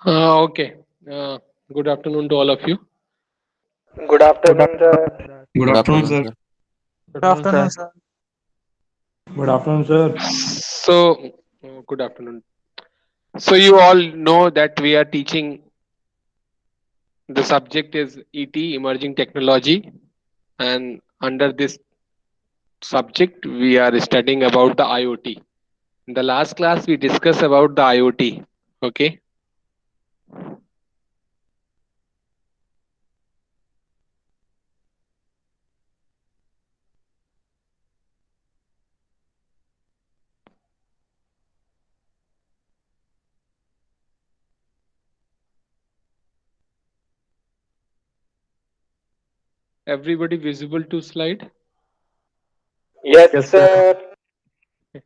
Okay. Uh, Good afternoon to all of you. Good Good afternoon, sir. afternoon, sir. Good afternoon, sir. Good Good afternoon, afternoon, sir. sir. Good afternoon, sir. Good afternoon. So, you all know that we are teaching the subject is ET, Emerging Technology, and under this subject, we are studying about the IoT. In the last class, we discussed about the IoT. Okay. Everybody visible to slide? Yes, Yes, sir. sir.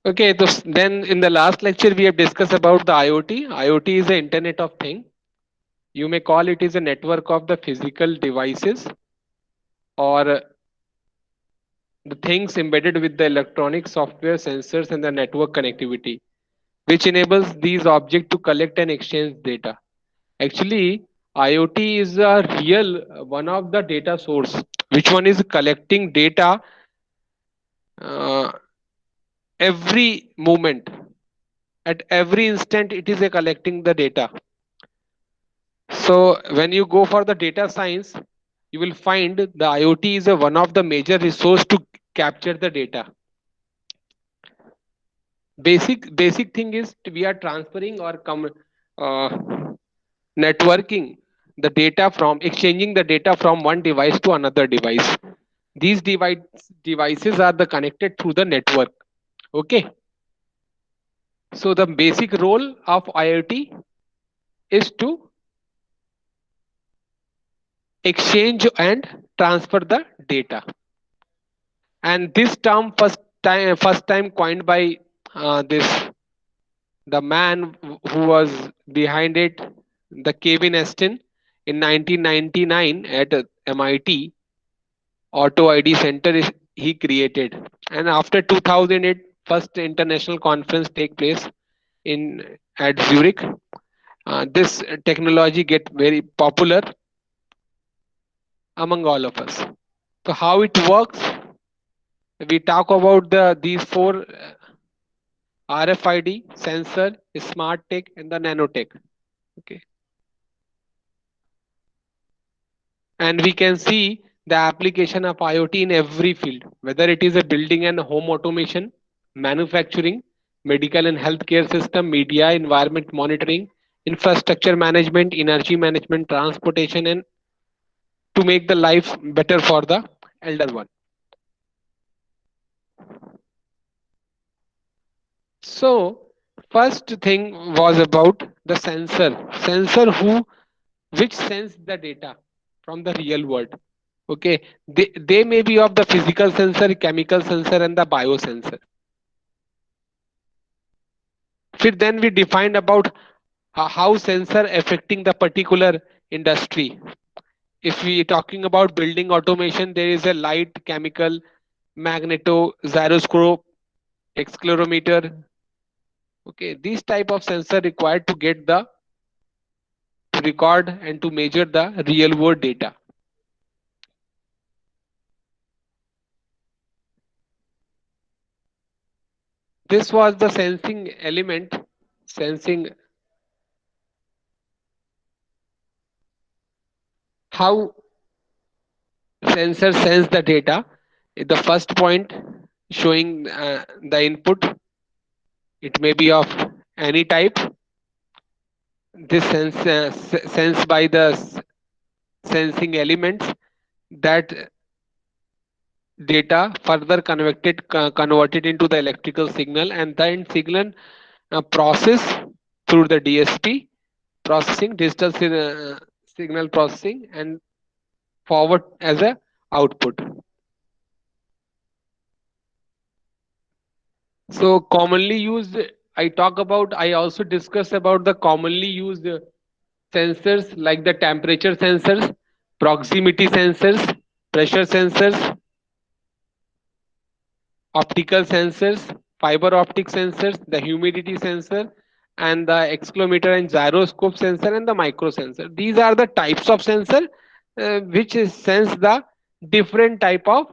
Okay, so then in the last lecture, we have discussed about the IoT. IoT is the Internet of Things. You may call it is a network of the physical devices or the things embedded with the electronic software sensors and the network connectivity, which enables these objects to collect and exchange data. Actually, IoT is a real one of the data source, which one is collecting data uh, every moment. At every instant, it is a collecting the data. So when you go for the data science, you will find the IoT is a one of the major resource to capture the data. Basic thing is we are transferring or uh, networking the data from exchanging the data from one device to another device. These devices are the connected through the network. Okay. So the basic role of IoT is to exchange and transfer the data. And this term first time coined by this the man who was behind it, the Kevin Estin, in 1999 at MIT Auto ID Center is he created, and after 2008, first international conference take place in at Zurich. This technology get very popular among all of us. So how it works? We talk about these four RFID, sensor, smart tech, and the nanotech. Okay, and we can see the application of IoT in every field, whether it is a building and home automation, manufacturing, medical and healthcare system, media, environment monitoring, infrastructure management, energy management, transportation, and to make the life better for the elder one. So first thing was about the sensor who which sense the data from the real world. Okay, they may be of the physical sensor, chemical sensor, and the biosensor. Then we defined about how sensor affecting the particular industry. If we talking about building automation, there is a light, chemical, magneto, gyroscope, accelerometer. Okay, these type of sensor required to get the to record and to measure the real world data. This was the sensing element, sensing how sensor sense the data. The first point showing the input, it may be of any type. This sense by the sensing elements that data further converted into the electrical signal, and then signal process through the DSP processing, signal processing, and forward as a output. So commonly used, I also discuss about the commonly used sensors like the temperature sensors, proximity sensors, pressure sensors, optical sensors. fiber optic sensors, the humidity sensor, and the accelerometer and gyroscope sensor, and the micro sensor. These are the types of sensor which sense the different type of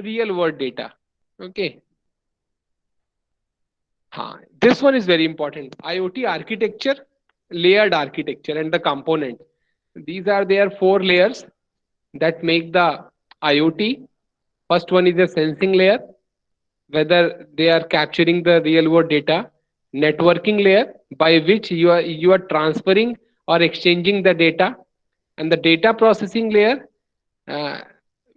real world data. Okay. This one is very important. IoT architecture, layered architecture, and the component. These are their four layers that make the IoT. First one is the sensing layer, whether they are capturing the real world data. Networking layer, by which you are transferring or exchanging the data, and the data processing layer, uh,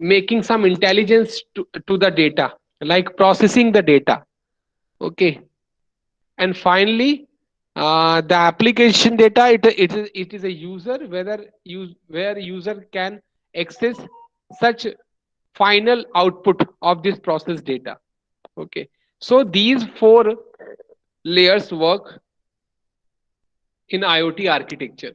making some intelligence to the data, like processing the data. Okay. And finally, the application data, it is a user, where user can access such final output of this process data. Okay. So these four layers work in IoT architecture.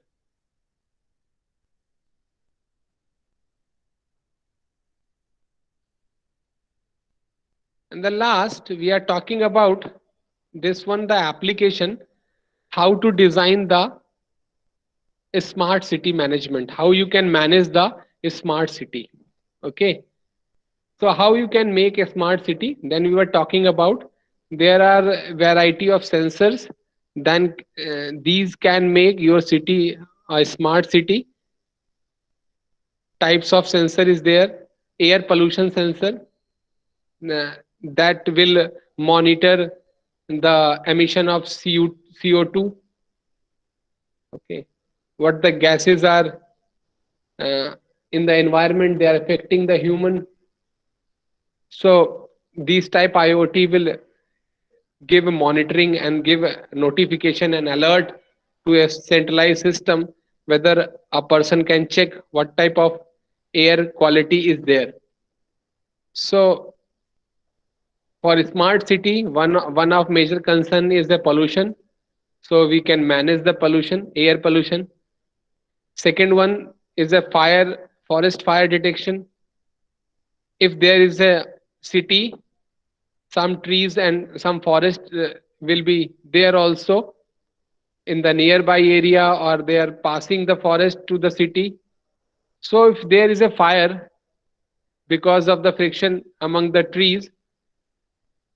And the last, we are talking about this one, the application, how to design the smart city management, how you can manage the smart city. Okay. So how you can make a smart city? Then we were talking about there are variety of sensors. Then these can make your city a smart city. Types of sensor is there. Air pollution sensor, that will monitor the emission of CO2. Okay, what the gases are uh, in the environment, they are affecting the human. So these type IoT will give monitoring and give notification and alert to a centralized system, whether a person can check what type of air quality is there. So for smart city, one of major concern is the pollution. So we can manage the pollution, air pollution. Second one is a forest fire detection. If there is a city, some trees and some forest will be there also in the nearby area, or they are passing the forest to the city. So if there is a fire because of the friction among the trees,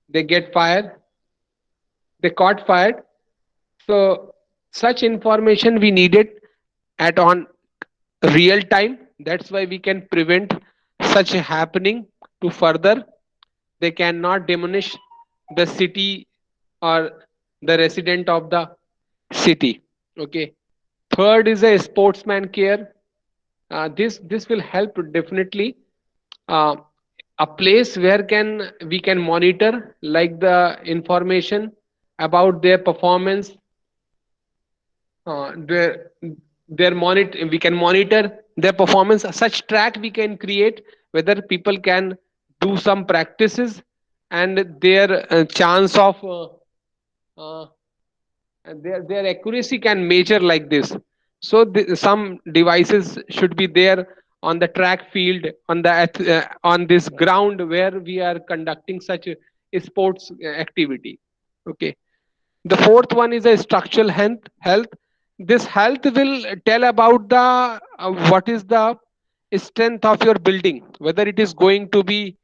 they get fire, they caught fire. So such information we needed at on real time. That's why we can prevent such happening to further. They cannot diminish the city or the resident of the city. Okay. Third is a sportsman care. This will help definitely. Uh, a place where can we can monitor like the information about their performance, their monitor, we can monitor their performance. Such track we can create, whether people can do some practices, and their chance of uh, their accuracy can measure like this. So some devices should be there on the track field, on the on this ground where we are conducting such a sports activity. Okay. The fourth one is a structural health. This health will tell about the what is the strength of your building, whether it is going to be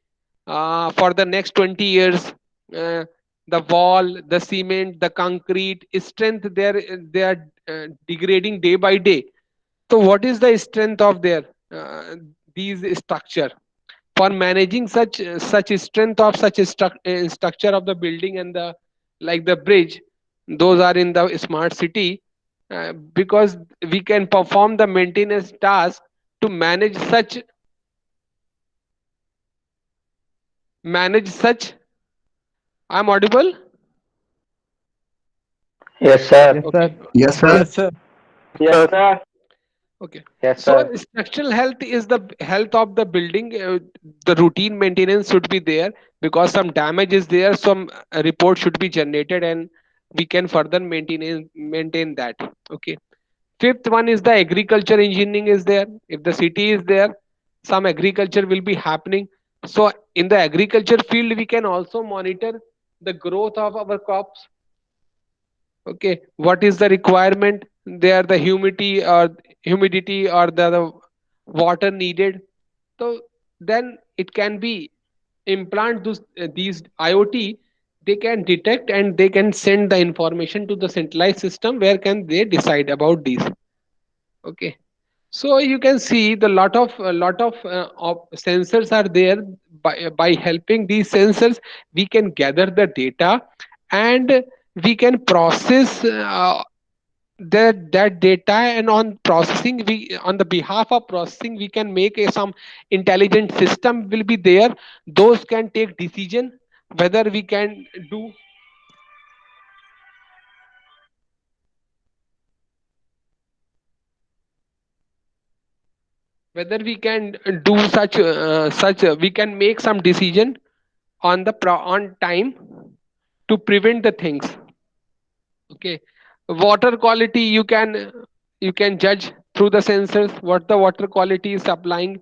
for the next 20 years. uh, the wall, the cement, the concrete strength, they are degrading day by day. So what is the strength of their these structure? For managing such strength of such a structure of the building and the like the bridge, those are in the smart city, because we can perform the maintenance task to manage such. I'm audible? Yes, sir. Yes, Okay. sir. Yes, sir. Yes, sir. Yes, sir. Okay. Yes, So sir. structural health is the health of the building. The routine maintenance should be there, because some damage is there. Some report should be generated, and we can further maintain that. Okay. Fifth one is the agriculture engineering is there. If the city is there, some agriculture will be happening. So in the agriculture field, we can also monitor the growth of our crops. Okay, what is the requirement there, the humidity or the water needed. So then it can be implant these IoT. They can detect and they can send the information to the centralized system where can they decide about these. Okay, so you can see the lot of sensors are there. By helping these sensors, we can gather the data, and we can process that data. And on processing, we on the behalf of processing, we can make some intelligent system will be there. Those can take decision whether we can do whether we can do such we can make some decision on time to prevent the things. Okay, water quality, you can judge through the sensors what the water quality is supplying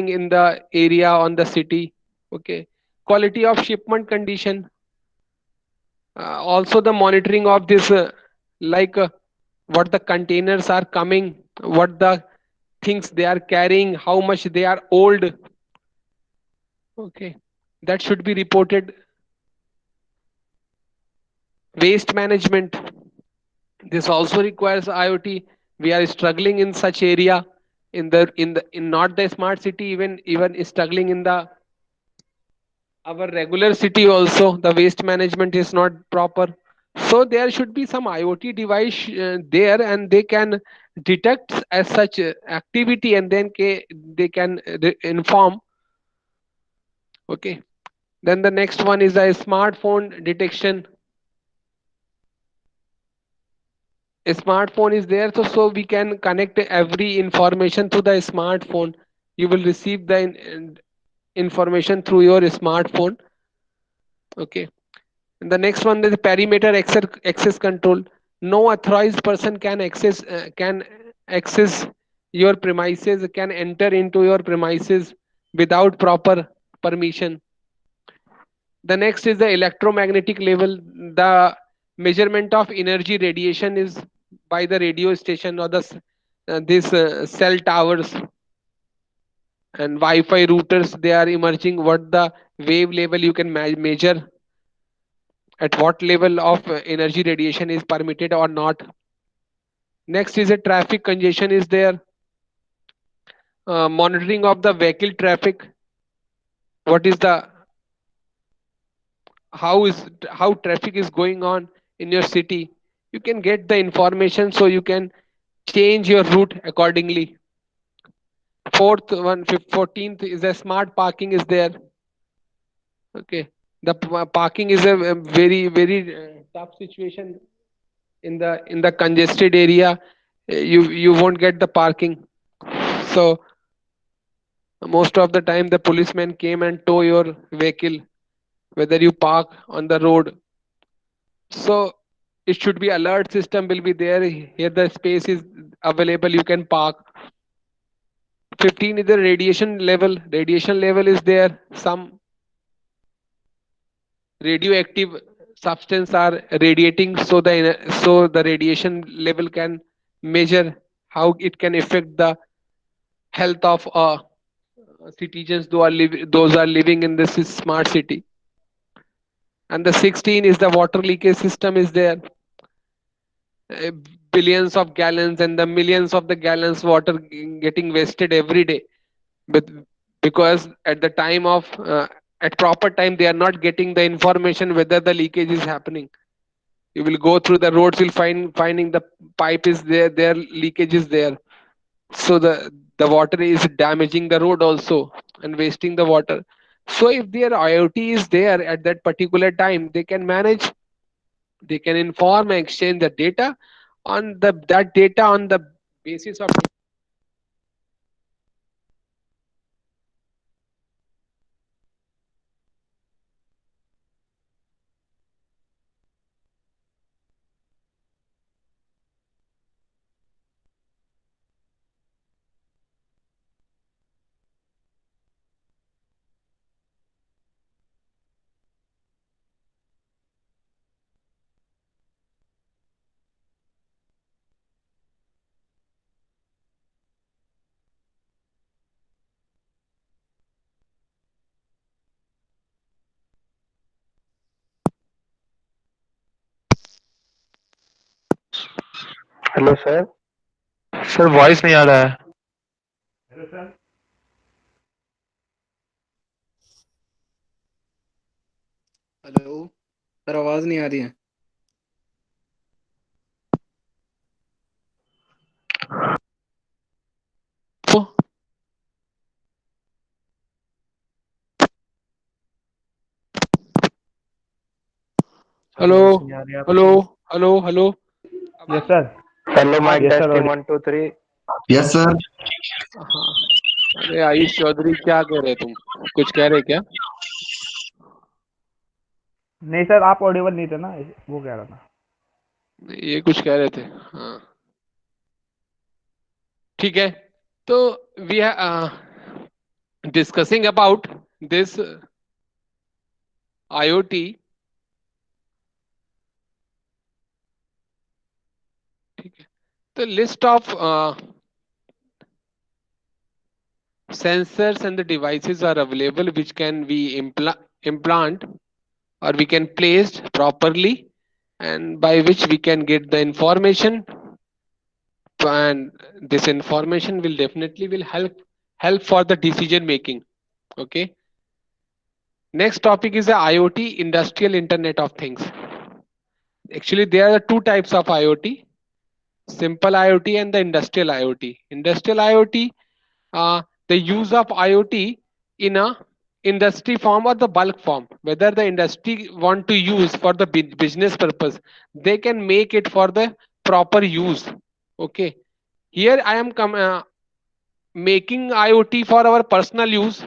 in the area on the city. Okay, quality of shipment condition, also the monitoring of this, like what the containers are coming, what the things they are carrying, how much they are old. Okay, that should be reported. Waste management, this also requires IoT. We are struggling in such area, in not the smart city, even struggling in the our regular city also. The waste management is not proper. So there should be some IoT device there, and they can detect as such activity, and then they can inform. Okay, then the next one is the smartphone detection. A smartphone is there, so we can connect every information to the smartphone. You will receive the information through your smartphone. Okay, and the next one is perimeter access control. No authorized person can access your premises, can enter into your premises without proper permission. The next is the electromagnetic level. The measurement of energy radiation is by the radio station or this cell towers and Wi-Fi routers. They are emerging. What the wave level you can measure, at what level of energy radiation is permitted or not. Next is a traffic congestion is there. Monitoring of the vehicle traffic. What is the how traffic is going on in your city. You can get the information so you can change your route accordingly. 14th is a smart parking is there. Okay, the parking is a very tough situation in the congested area. You won't get the parking. So most of the time the policeman came and tow your vehicle whether you park on the road. So it should be alert system will be there. Here the space is available, you can park. 15 is the radiation level. Radiation level is there. Some radioactive substance are radiating, so the radiation level can measure how it can affect the health of citizens those are living in this smart city. And the 16 is the water leakage system is there. uh, Billions of gallons and the millions of the gallons water getting wasted every day. But because at the time of at proper time they are not getting the information whether the leakage is happening. You will go through the roads, you'll finding the pipe is there leakage is there. So the water is damaging the road also and wasting the water. So if their IoT is there at that particular time, they can manage, they can inform and exchange the data. On that data, on the basis of hello sir. Sir voice नहीं आ रहा है। Hello sir, आवाज़ नहीं आ रही है। Hello आवाज नहीं आ रही है हेलो आपकी। Hello hello. Yes, sir. Hello हाँ mike Yes, sir. Testing 1 2 3। Yes sir. हाँ। अरे आयुष चौधरी, क्या कह रहे तुम? कुछ कह रहे क्या? नहीं सर, आप ऑडिबल नहीं थे ना, वो कह रहा था। ये कुछ कह रहे थे। हाँ ठीक है। तो we are discussing about this IoT। ठीक है। तो list of sensors and the devices are available which can be implant or we can placed properly, and by which we can get the information, and this information will definitely will help for the decision making. Okay. Next topic is the IoT, industrial internet of things. Actually there are two types of IoT: simple IoT and the industrial IoT. Industrial IoT, the use of IoT in a industry form or the bulk form, whether the industry want to use for the business purpose, they can make it for the proper use. Okay. Here I am making IoT for our personal use,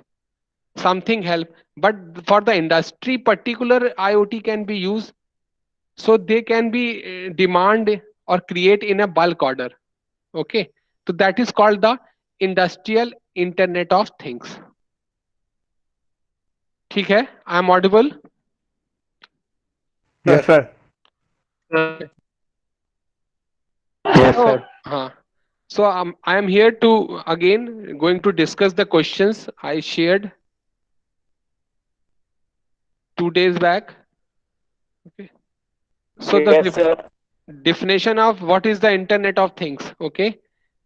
something help, but for the industry particular IoT can be used, so they can be demand or create in a bulk order. Okay. So that is called the industrial internet of things. ठीक है? I am audible? Yes, sir. Yes So sir. हाँ. So I am here to again going to discuss the questions I shared 2 days back. Okay. So the yes sir. definition of what is the internet of things. Okay.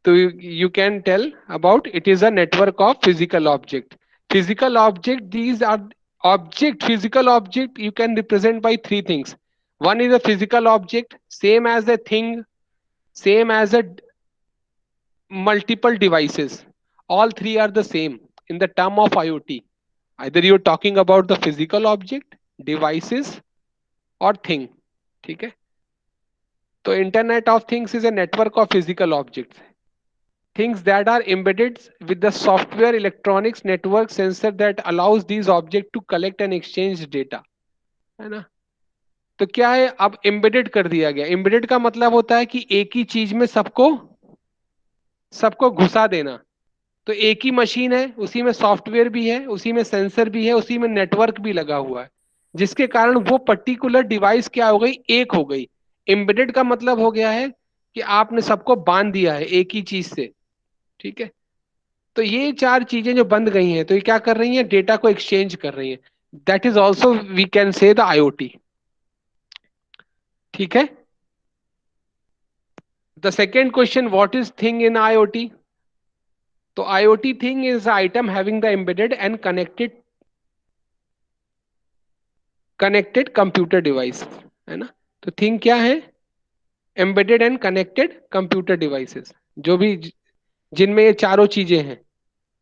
So you can tell about it is a network of physical object. Physical object, these are object, physical object you can represent by three things. One is a physical object, same as a thing, same as a multiple devices. All three are the same in the term of IoT. Either you're talking about the physical object, devices or thing. ठीक है? तो Internet of Things is a network of physical objects. Things that are embedded with the software electronics network sensor that allows these objects to collect and exchange data. है ना? तो क्या है, अब embedded कर दिया गया. एम्बेडेड का मतलब होता है कि एक ही चीज में सबको सबको घुसा देना. तो एक ही मशीन है, उसी में सॉफ्टवेयर भी है, उसी में सेंसर भी है, उसी में नेटवर्क भी लगा हुआ है, जिसके कारण वो पर्टिकुलर डिवाइस क्या हो गई, एक हो गई. एम्बेडेड का मतलब हो गया है कि आपने सबको बांध दिया है एक ही चीज से. ठीक है. तो ये चार चीजें जो बंद गई हैं, तो ये क्या कर रही हैं, डेटा को एक्सचेंज कर रही हैं. That is also we can say the IoT. ठीक है. The second question, what is thing in IoT? तो IoT thing is item having the embedded and connected computer device. है ना? तो थिंग क्या है? Embedded and connected computer devices, जो भी जिनमें ये चारों चीजें हैं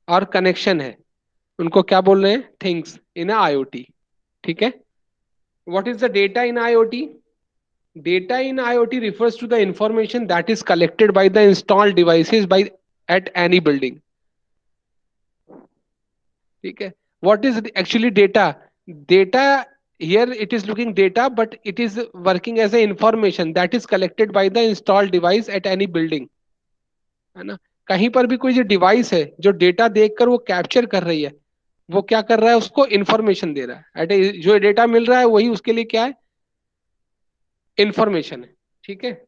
और कनेक्शन है, उनको क्या बोल रहे हैं, थिंग्स इन IoT. ठीक है. What is the data in IoT? Data in IoT refers to the information that is collected by the installed devices by at any building. ठीक है. What is actually data? Data, here it is looking data, but it is working as a information that is collected by the installed device at any building. है ना? कहीं पर भी कोई जो device है जो डेटा देखकर वो कैप्चर कर रही है, वो क्या कर रहा है, उसको इंफॉर्मेशन दे रहा है. जो डेटा मिल रहा है वही उसके लिए क्या है, इंफॉर्मेशन है. ठीक है.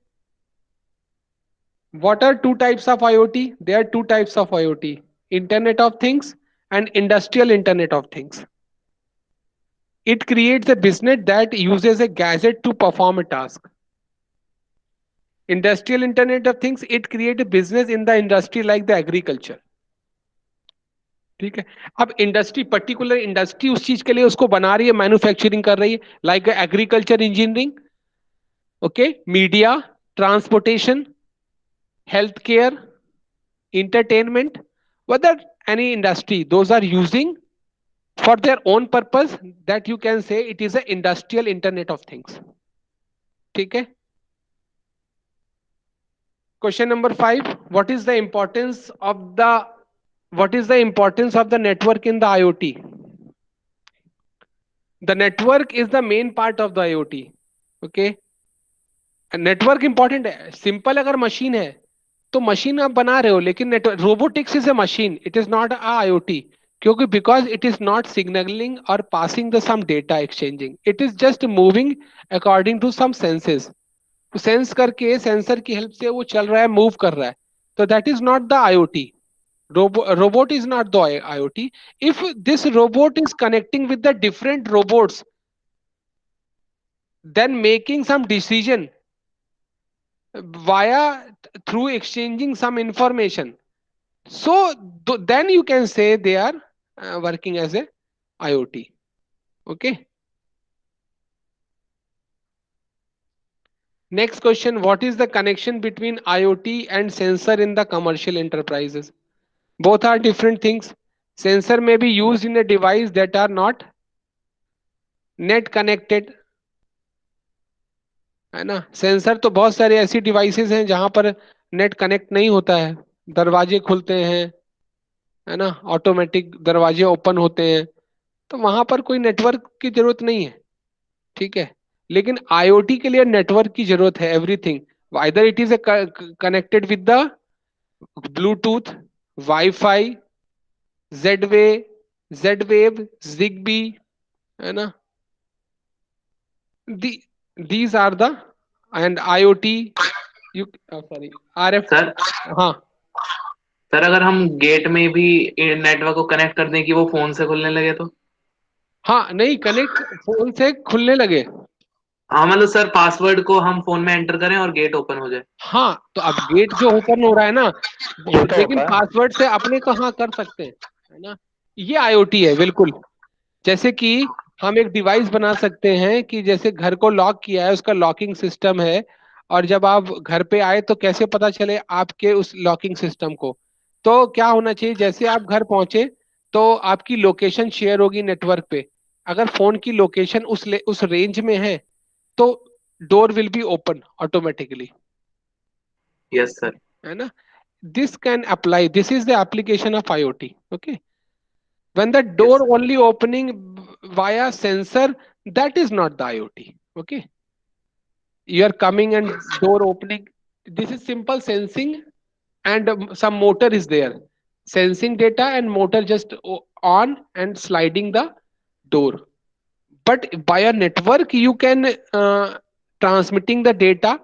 What are two types of IoT? There are two types of IoT: Internet of Things and Industrial Internet of Things. It creates a business that uses a gadget to perform a task. Industrial internet of things, it create business in the industry like the agriculture. ठीक है, अब industry, particular industry उस चीज के लिए उसको बना रही है, मैन्युफैक्चरिंग कर रही है, like agriculture, engineering, okay, media, transportation, health care, entertainment, whether any industry, those are using for their own purpose, that you can say it is a industrial internet of things. ठीक है, question number 5, what is the importance of the, what is the importance of the network in the IoT? The network is the main part of the IoT. okay, network important है। Simple अगर machine है तो machine आप बना रहे हो, लेकिन network, robotics is a machine, it is not a IoT, क्योंकि because it is not signalling और passing the some data exchanging, it is just moving according to some senses, sense करके सेंसर की help से वो चल रहा है, move कर रहा है, तो that is not the IoT. robot is not the IoT. If this robot is connecting with the different robots, then making some decision via, through exchanging some information, so then you can say they are working as a IoT. Okay, next question, what is the connection between IoT and sensor in the commercial enterprises? Both are different things. Sensor may be used in a device that are not net connected, है ना। Sensor तो बहुत सारे ऐसी devices हैं जहां पर net connect नहीं होता है, दरवाजे खुलते हैं, है ना, ऑटोमेटिक दरवाजे ओपन होते हैं, तो वहां पर कोई नेटवर्क की जरूरत नहीं है। ठीक है, लेकिन आईओटी के लिए नेटवर्क की जरूरत है, everything, either it is connected with the Bluetooth, WiFi, Z way, Z wave, Zigbee, है ना, these are the, and IoT, you sorry, RF. Sir हाँ सर अगर हम गेट में भी नेटवर्क को कनेक्ट कर दें कि वो फोन से खुलने लगे तो? हाँ, नहीं, कनेक्ट फोन से खुलने लगे। हाँ मतलब सर पासवर्ड को हम फोन में एंटर करें और गेट ओपन हो जाए। हाँ, तो अब गेट जो ओपन हो रहा है ना, ये तो लेकिन होता है। पासवर्ड से अपने कहाँ कर सकते हैं, है ना, ये आईओटी है बिल्कुल। जैसे कि हम एक डिवाइस बना सकते हैं कि जैसे घर को लॉक किया है, उसका लॉकिंग सिस्टम है, और जब आप घर पे आए तो कैसे पता चले आपके उस लॉकिंग सिस्टम को, तो क्या होना चाहिए, जैसे आप घर पहुंचे तो आपकी लोकेशन शेयर होगी नेटवर्क पे, अगर फोन की लोकेशन उस रेंज में है तो door will be open automatically, yes sir. है ना। This can apply, this is the application of IoT. Okay, when the door yes only opening via sensor, that is not the IoT. Okay, you are coming and door opening, this is simple sensing, and some motor is there, sensing data and motor just on and sliding the door. But by a network you can transmitting the data,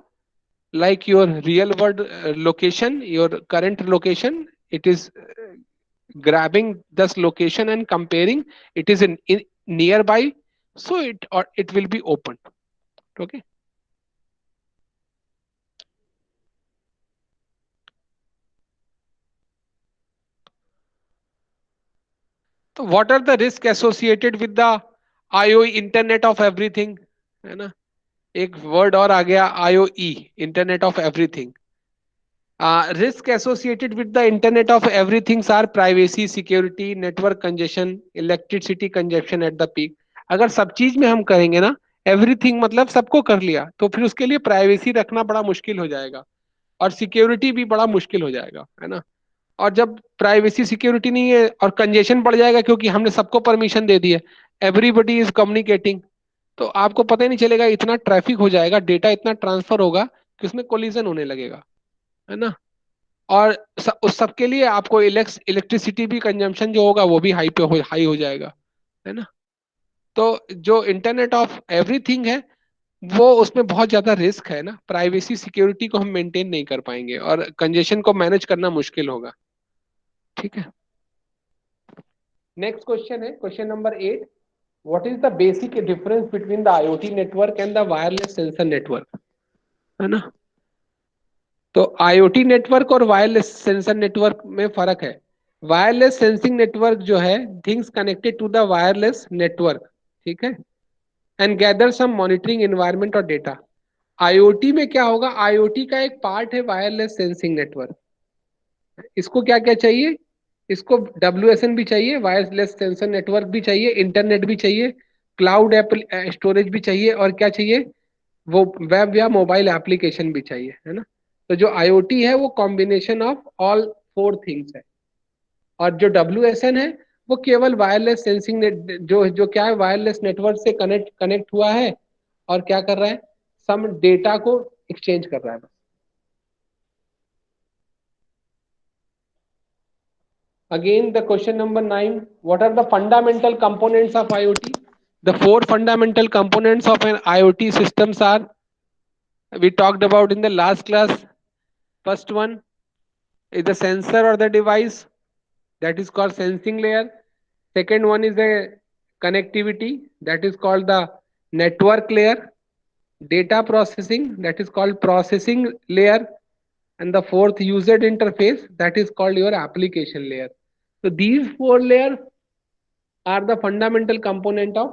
like your real world location, your current location, it is grabbing this location and comparing, it is in nearby, so it, or it will be opened. Okay, so what are the risk associated with the IoE, internet of everything, है ना, एक word और आ गया IoE, internet of everything. Risk associated with the internet of everything are privacy, security, network congestion, electricity consumption at the peak. अगर सब चीज में हम करेंगे ना, एवरीथिंग मतलब सबको कर लिया, तो फिर उसके लिए प्राइवेसी रखना बड़ा मुश्किल हो जाएगा, और सिक्योरिटी भी बड़ा मुश्किल हो जाएगा, है ना। और जब प्राइवेसी सिक्योरिटी नहीं है और कंजेशन बढ़ जाएगा, क्योंकि हमने सबको परमिशन दे दी है, एवरीबडी इज कम्युनिकेटिंग, तो आपको पता ही नहीं चलेगा, इतना ट्रैफिक हो जाएगा, डेटा इतना ट्रांसफर होगा कि उसमें कोलिजन होने लगेगा, है ना। और उस सब के लिए आपको इलेक्ट्रिसिटी भी कंजम्पशन जो होगा वो भी हाई हो जाएगा, है ना। तो जो इंटरनेट ऑफ एवरीथिंग है वो, उसमें बहुत ज्यादा रिस्क है ना, प्राइवेसी सिक्योरिटी को हम मेंटेन नहीं कर पाएंगे और कंजेशन को मैनेज करना मुश्किल होगा। ठीक है, नेक्स्ट क्वेश्चन है question number 8, what is the basic difference between the IoT network and the wireless sensor network, है ना। तो आईओटी नेटवर्क और वायरलेस सेंसर नेटवर्क में फर्क है। वायरलेस सेंसिंग नेटवर्क जो है, things connected to the wireless network, ठीक है, and gather some monitoring environment और डेटा। आईओटी में क्या होगा, आईओटी का एक पार्ट है वायरलेस सेंसिंग नेटवर्क। इसको क्या क्या चाहिए, इसको WSN भी चाहिए, वायरलेस सेंसर नेटवर्क भी चाहिए, इंटरनेट भी चाहिए, क्लाउड स्टोरेज भी चाहिए, और क्या चाहिए, वो वेब या मोबाइल एप्लीकेशन भी चाहिए, है ना। तो जो आईओटी है वो कॉम्बिनेशन ऑफ ऑल 4 थिंग्स है। और जो WSN है वो केवल वायरलेस सेंसिंग जो क्या है, वायरलेस नेटवर्क से कनेक्ट हुआ है और क्या कर रहा है, सम डेटा को एक्सचेंज कर रहा है बस। Again, the question number 9, what are the fundamental components of IoT? The 4 fundamental components of an IoT systems are, we talked about in the last class. First one is the sensor or the device, that is called sensing layer. Second one is the connectivity, that is called the network layer. Data processing, that is called processing layer. And the fourth, user interface, that is called your application layer. So these 4 layers are the fundamental component of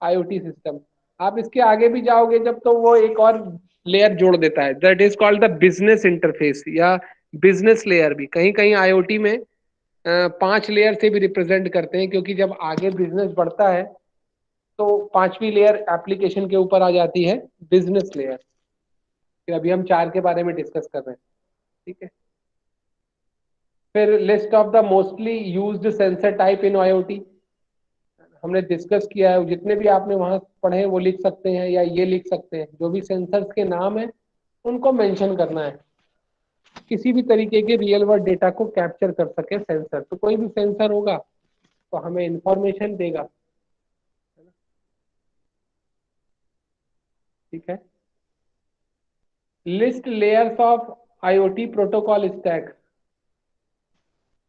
IoT system. आप इसके आगे भी जाओगे जब, तो वो एक और लेयर जोड़ देता है, that is called the business interface या बिजनेस लेयर भी। कहीं कहीं IoT में 5 लेयर से भी रिप्रेजेंट करते हैं, क्योंकि जब आगे बिजनेस बढ़ता है तो 5वीं लेयर एप्लीकेशन के ऊपर आ जाती है, बिजनेस लेयर। फिर अभी हम 4 के बारे में डिस्कस कर रहे हैं, ठीक है। फिर list of the mostly used sensor type in IoT हमने डिस्कस किया है, जितने भी आपने वहां पढ़े वो लिख सकते हैं या ये लिख सकते हैं, जो भी सेंसर्स के नाम है उनको मेंशन करना है। किसी भी तरीके के रियल वर्ल्ड डेटा को कैप्चर कर सके सेंसर, तो कोई भी सेंसर होगा तो हमें इंफॉर्मेशन देगा, ठीक है। List layers of IoT protocol stack.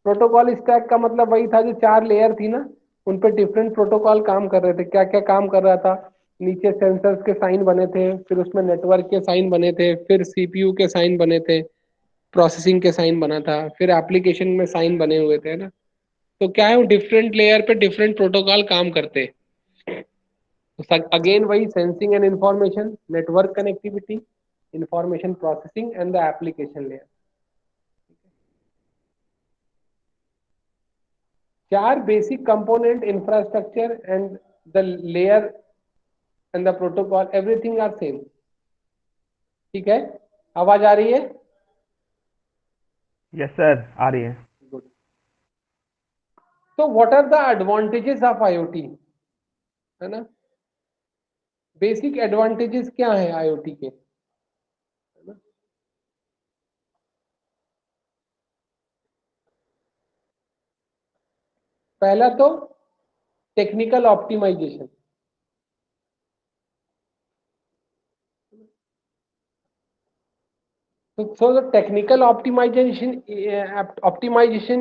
Protocol stack का मतलब वही था, जो 4 लेयर थी ना, उन पे डिफरेंट प्रोटोकॉल काम कर रहे थे। क्या क्या काम कर रहा था, नीचे सेंसर्स के साइन बने थे, फिर उसमें नेटवर्क के साइन बने थे, फिर CPU के साइन बने थे, प्रोसेसिंग के साइन बना था, फिर एप्लीकेशन में साइन बने हुए थे, ना। तो क्या है, वो डिफरेंट लेयर पे डिफरेंट प्रोटोकॉल काम करते। अगेन वही sensing and information, network connectivity, information processing and the application layer. 4 basic component, infrastructure and the layer and the protocol, everything are same, ठीक है। आवाज आ रही है? यस सर, आ रही है। गुड। तो what are the advantages of IoT, है ना। बेसिक एडवांटेजेस क्या है IoT के, है ना। पहला तो technical optimization. So the technical optimization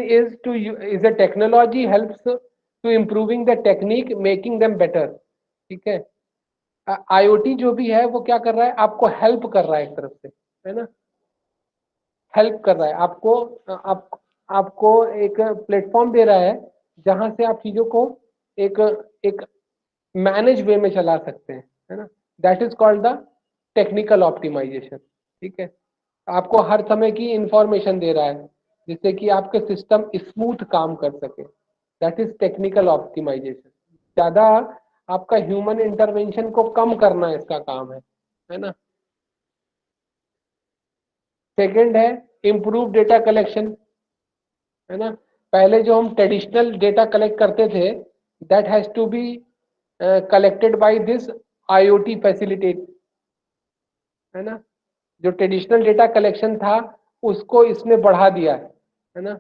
is a technology helps to improving the technique, making them better, ठीक है। IoT जो भी है वो क्या कर रहा है, आपको हेल्प कर रहा है एक तरफ से, है ना, हेल्प कर रहा है आपको। आपको एक प्लेटफॉर्म दे रहा है जहां से आप चीजों को एक एक मैनेज वे में चला सकते हैं, है ना। That is called the technical optimization, ठीक है। आपको हर समय की इंफॉर्मेशन दे रहा है जिससे कि आपके सिस्टम स्मूथ काम कर सके, दैट इज टेक्निकल ऑप्टिमाइजेशन। ज्यादा आपका ह्यूमन इंटरवेंशन को कम करना इसका काम है ना। सेकंड है इम्प्रूव डेटा कलेक्शन, है ना। पहले जो हम ट्रेडिशनल डेटा कलेक्ट करते थे, that has to be collected by this IoT facilitate, है ना। जो ट्रेडिशनल डेटा कलेक्शन था उसको इसने बढ़ा दिया है ना।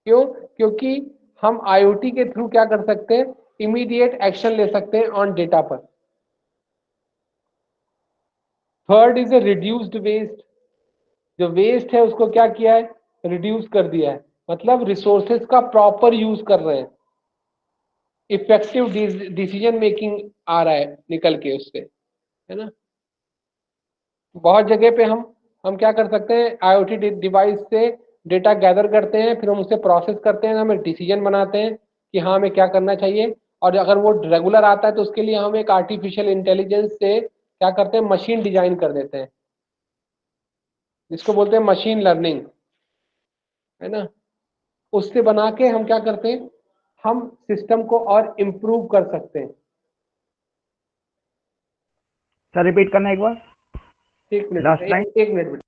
क्यों? क्योंकि हम IoT के थ्रू क्या कर सकते हैं, इमीडिएट एक्शन ले सकते हैं ऑन डेटा पर। Third is a reduced waste. जो वेस्ट है उसको क्या किया है, रिड्यूस कर दिया है, मतलब रिसोर्सेज का प्रॉपर यूज कर रहे हैं, इफेक्टिव डिसीजन मेकिंग आ रहा है निकल के उससे, है ना। बहुत जगह पे हम हम क्या कर सकते हैं, IoT डिवाइस से डेटा गैदर करते हैं, फिर हम उसे प्रोसेस करते हैं, हम एक डिसीजन बनाते हैं कि हाँ हमें क्या करना चाहिए। और अगर वो रेगुलर आता है तो उसके लिए हम एक आर्टिफिशियल इंटेलिजेंस से क्या करते हैं, मशीन डिजाइन कर देते हैं, जिसको बोलते हैं मशीन लर्निंग, है ना। उससे बना के हम क्या करते हैं, हम सिस्टम को और इम्प्रूव कर सकते हैं। सर रिपीट करना एक बार, एक मिनट, लास्ट लाइन। एक मिनट।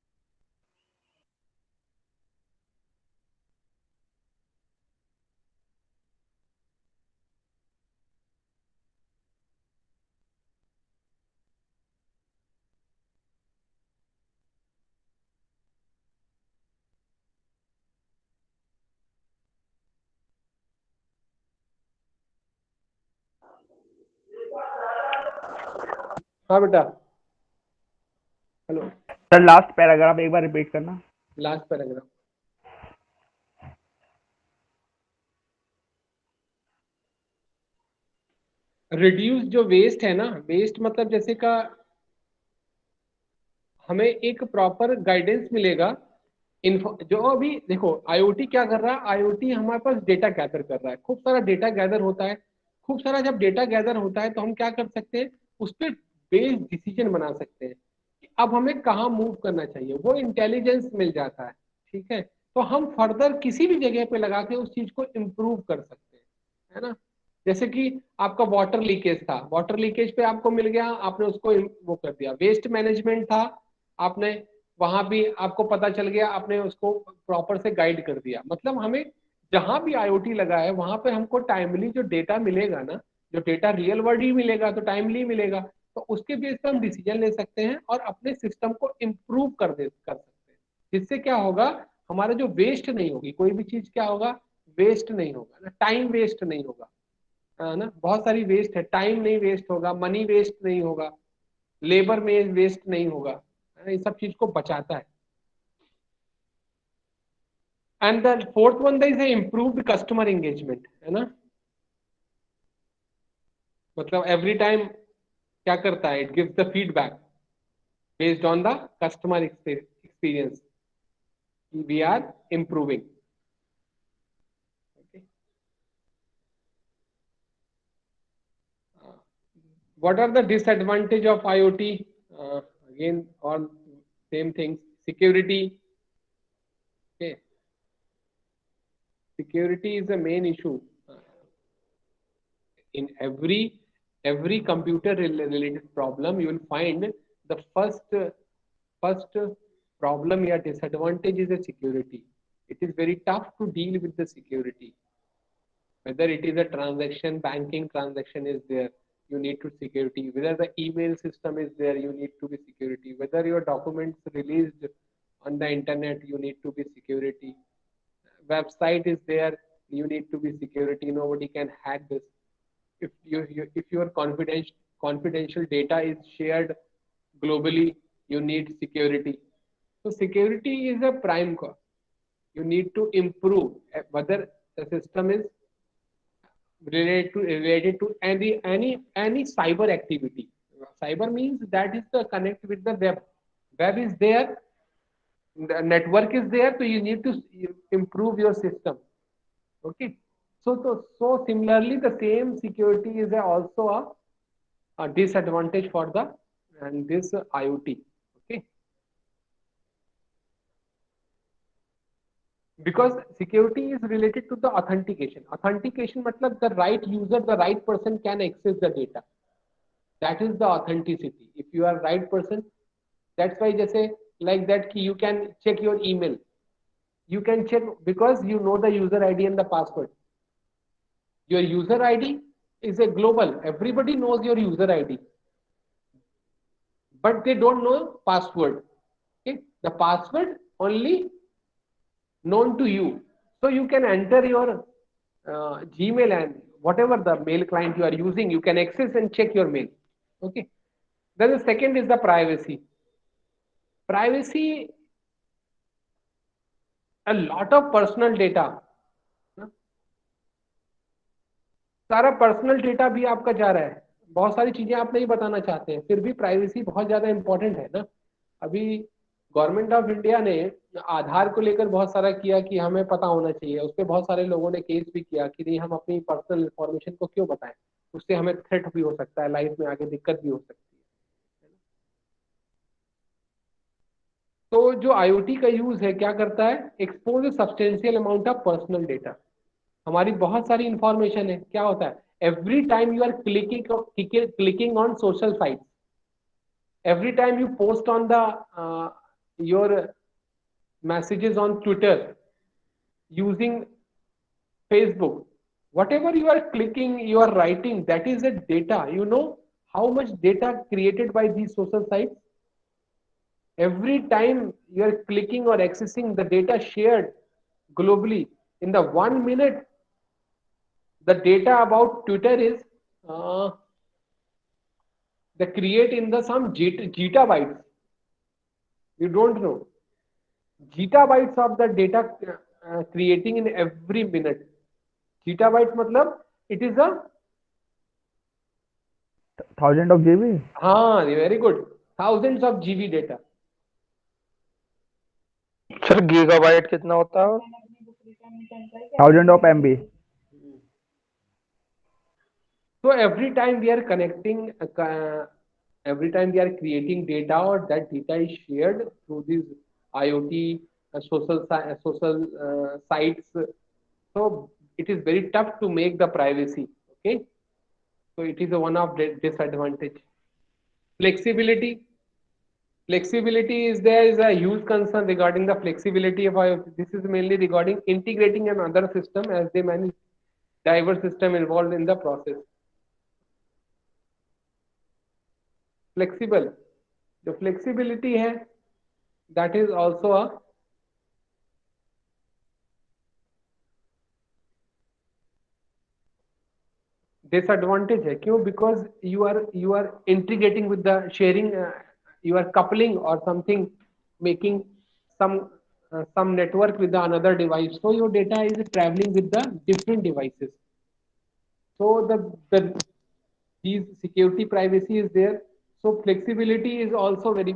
हाँ बेटा, हेलो। सर लास्ट पैराग्राफ एक बार रिपीट करना। लास्ट पैराग्राफ, रिड्यूस जो वेस्ट है ना, वेस्ट मतलब जैसे का हमें एक प्रॉपर गाइडेंस मिलेगा। जो अभी देखो आईओटी क्या कर रहा है, आईओटी हमारे पास डेटा गैदर कर रहा है, खूब सारा डेटा गैदर होता है। खूब सारा जब डेटा गैदर होता है तो हम क्या कर सकते हैं, उस पर बेस्ड डिसीजन बना सकते हैं कि अब हमें कहाँ मूव करना चाहिए, वो इंटेलिजेंस मिल जाता है। ठीक है, तो हम फर्दर किसी भी जगह पे लगा के उस चीज को इम्प्रूव कर सकते हैं, है ना। जैसे कि आपका वाटर लीकेज था, वाटर लीकेज पे आपको मिल गया, आपने उसको वो कर दिया। वेस्ट मैनेजमेंट था, आपने वहां भी आपको पता चल गया, आपने उसको प्रॉपर से गाइड कर दिया। मतलब हमें जहां भी आईओटी लगा है वहां पे हमको टाइमली जो डेटा मिलेगा ना, जो डेटा रियल वर्ल्ड ही मिलेगा तो टाइमली मिलेगा, तो उसके बेस पर हम डिसीजन ले सकते हैं और अपने सिस्टम को इम्प्रूव कर सकते हैं। जिससे क्या होगा, हमारा जो वेस्ट नहीं होगी, कोई भी चीज क्या होगा, वेस्ट नहीं होगा ना, टाइम वेस्ट नहीं होगा, है ना। बहुत सारी वेस्ट है, टाइम नहीं वेस्ट होगा, मनी वेस्ट नहीं होगा, लेबर में वेस्ट नहीं होगा, है ना? ये सब चीज को बचाता है। And the fourth one is improved customer engagement, है ना। मतलब एवरी टाइम क्या करता है, it gives the feedback based on the customer experience, we are improving. What are the disadvantage of IoT? Again, all same things. Security. Okay. Security is the main issue. In every computer related problem, you will find the first problem or disadvantage is the security. It is very tough to deal with the security. Whether it is a transaction, banking transaction is there, you need to security. Whether the email system is there, you need to be security. Whether your documents released on the internet, you need to be security. Website is there, you need to be security. Nobody can hack this. If your confidential data is shared globally, you need security. So security is a prime cost. You need to improve whether the system is related to any cyber activity. Cyber means that is the connect with the web. Web is there, the network is there, so you need to improve your system. Okay, so similarly, the same security is also a disadvantage for the and this IoT. Okay, because security is related to the authentication. Authentication matlab the right user, the right person can access the data. That is the authenticity. If you are right person, that's why just say like that you can check your email. You can check because you know the user ID and the password. Your user ID is a global. Everybody knows your user ID, but they don't know password. Okay, the password only known to you. So you can enter your Gmail and whatever the mail client you are using, you can access and check your mail. Okay. Then the second is the privacy. Privacy, a lot of personal data, सारा personal data भी आपका जा रहा है, बहुत सारी चीजें आप नहीं बताना चाहते हैं, फिर भी प्राइवेसी बहुत ज्यादा इंपॉर्टेंट है ना। अभी गवर्नमेंट ऑफ इंडिया ने आधार को लेकर बहुत सारा किया कि हमें पता होना चाहिए, उस पर बहुत सारे लोगों ने केस भी किया कि नहीं हम अपनी पर्सनल इंफॉर्मेशन को क्यों बताएं, उससे हमें थ्रेट भी हो सकता है, लाइफ में आगे दिक्कत भी हो सकती है। तो जो आईओटी का यूज है क्या करता है, expose substantial amount of personal data. हमारी बहुत सारी इंफॉर्मेशन है, क्या होता है, every time you are clicking on social sites, every time you post on the your messages on Twitter, using Facebook, whatever you are clicking, you are writing, that is a data. You know how much data created by these social sites? Every time you are clicking or accessing the data shared globally, in the 1 minute, the data about Twitter is the create in the some gigabytes. You don't know. Gigabytes of the data creating in every minute. Gigabytes मतलब it is a 1000 of GB. हाँ very good, thousands of GB data. Sir gigabyte कितना होता है? 1000 of MB. So every time we are connecting, every time we are creating data, or that data is shared through these IoT social sites. So it is very tough to make the privacy. Okay, so it is a one of the disadvantage. Flexibility. Flexibility is there is a huge concern regarding the flexibility of IoT. This is mainly regarding integrating another system as they manage diverse system involved in the process. Flexible, जो flexibility है, that is also a disadvantage है. क्यों? Because you are integrating with the sharing, you are coupling or something, making some network with the another device. So your data is traveling with the different devices. So the these security privacy is there. So flexibility is also very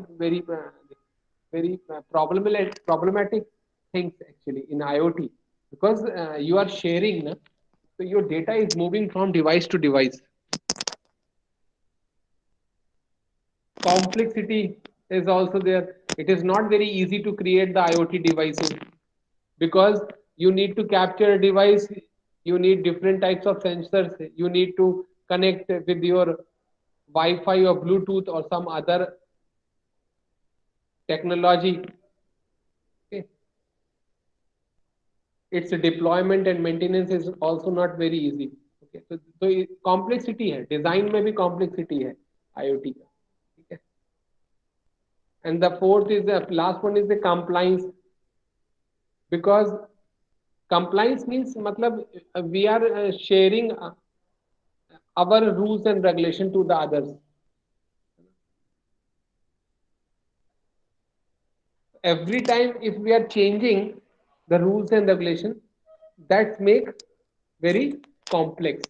problematic things actually in IoT, because you are sharing, na? So your data is moving from device to device. Complexity is also there. It is not very easy to create the IoT devices, because you need to capture a device, you need different types of sensors, you need to connect with your Wi-Fi or Bluetooth or some other technology. Okay. Its deployment and maintenance is also not very easy. Okay, so complexity है, design में भी complexity है IoT का. ठीक है. And the fourth is the last one is the compliance, because compliance means मतलब we are sharing our rules and regulation to the others. Every time if we are changing the rules and regulation, that make very complex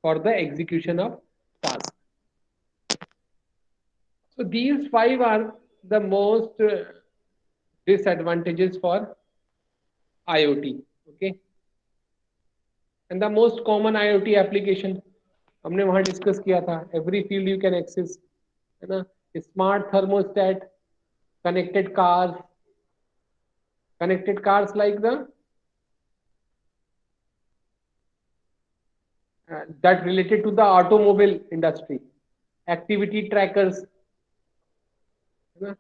for the execution of task. So these five are the most disadvantages for IoT. Okay, and the most common IoT application हमने वहां discuss किया था, every field you can access, है ना, smart thermostat, connected cars like the that related to the automobile industry, activity trackers, है ना,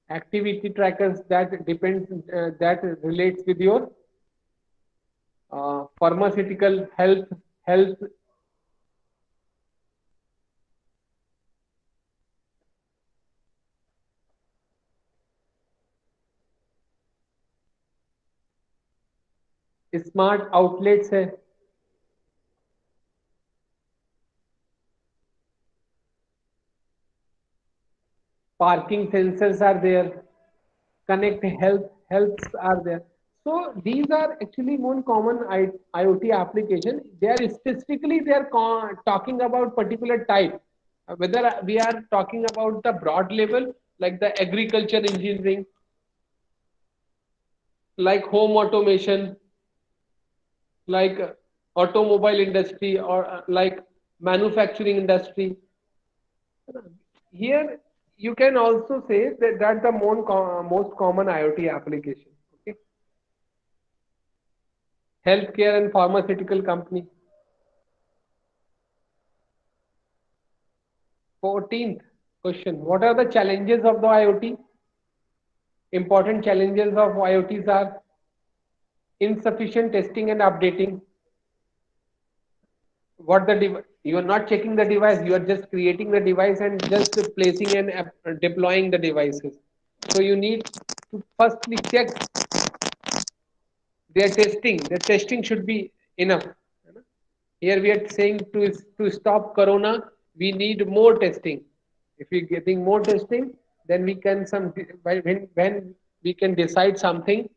activity trackers that depends that relates with your pharmaceutical health. Smart outlets है, parking sensors are there, connect healths are there. So these are actually more common IoT application. They are specifically they are talking about particular type. Whether we are talking about the broad level like the agriculture engineering, like home automation, like automobile industry, or like manufacturing industry. Here you can also say that that's the most common IoT application. Okay, healthcare and pharmaceutical company. 14th question: what are the challenges of the IoT? Important challenges of IoTs are insufficient testing and updating. What the you are not checking the device, you are just creating the device and just placing and deploying the devices. So you need to firstly check their testing. The testing should be enough. Here we are saying to stop corona, we need more testing. If we're getting more testing, then we can when we can decide something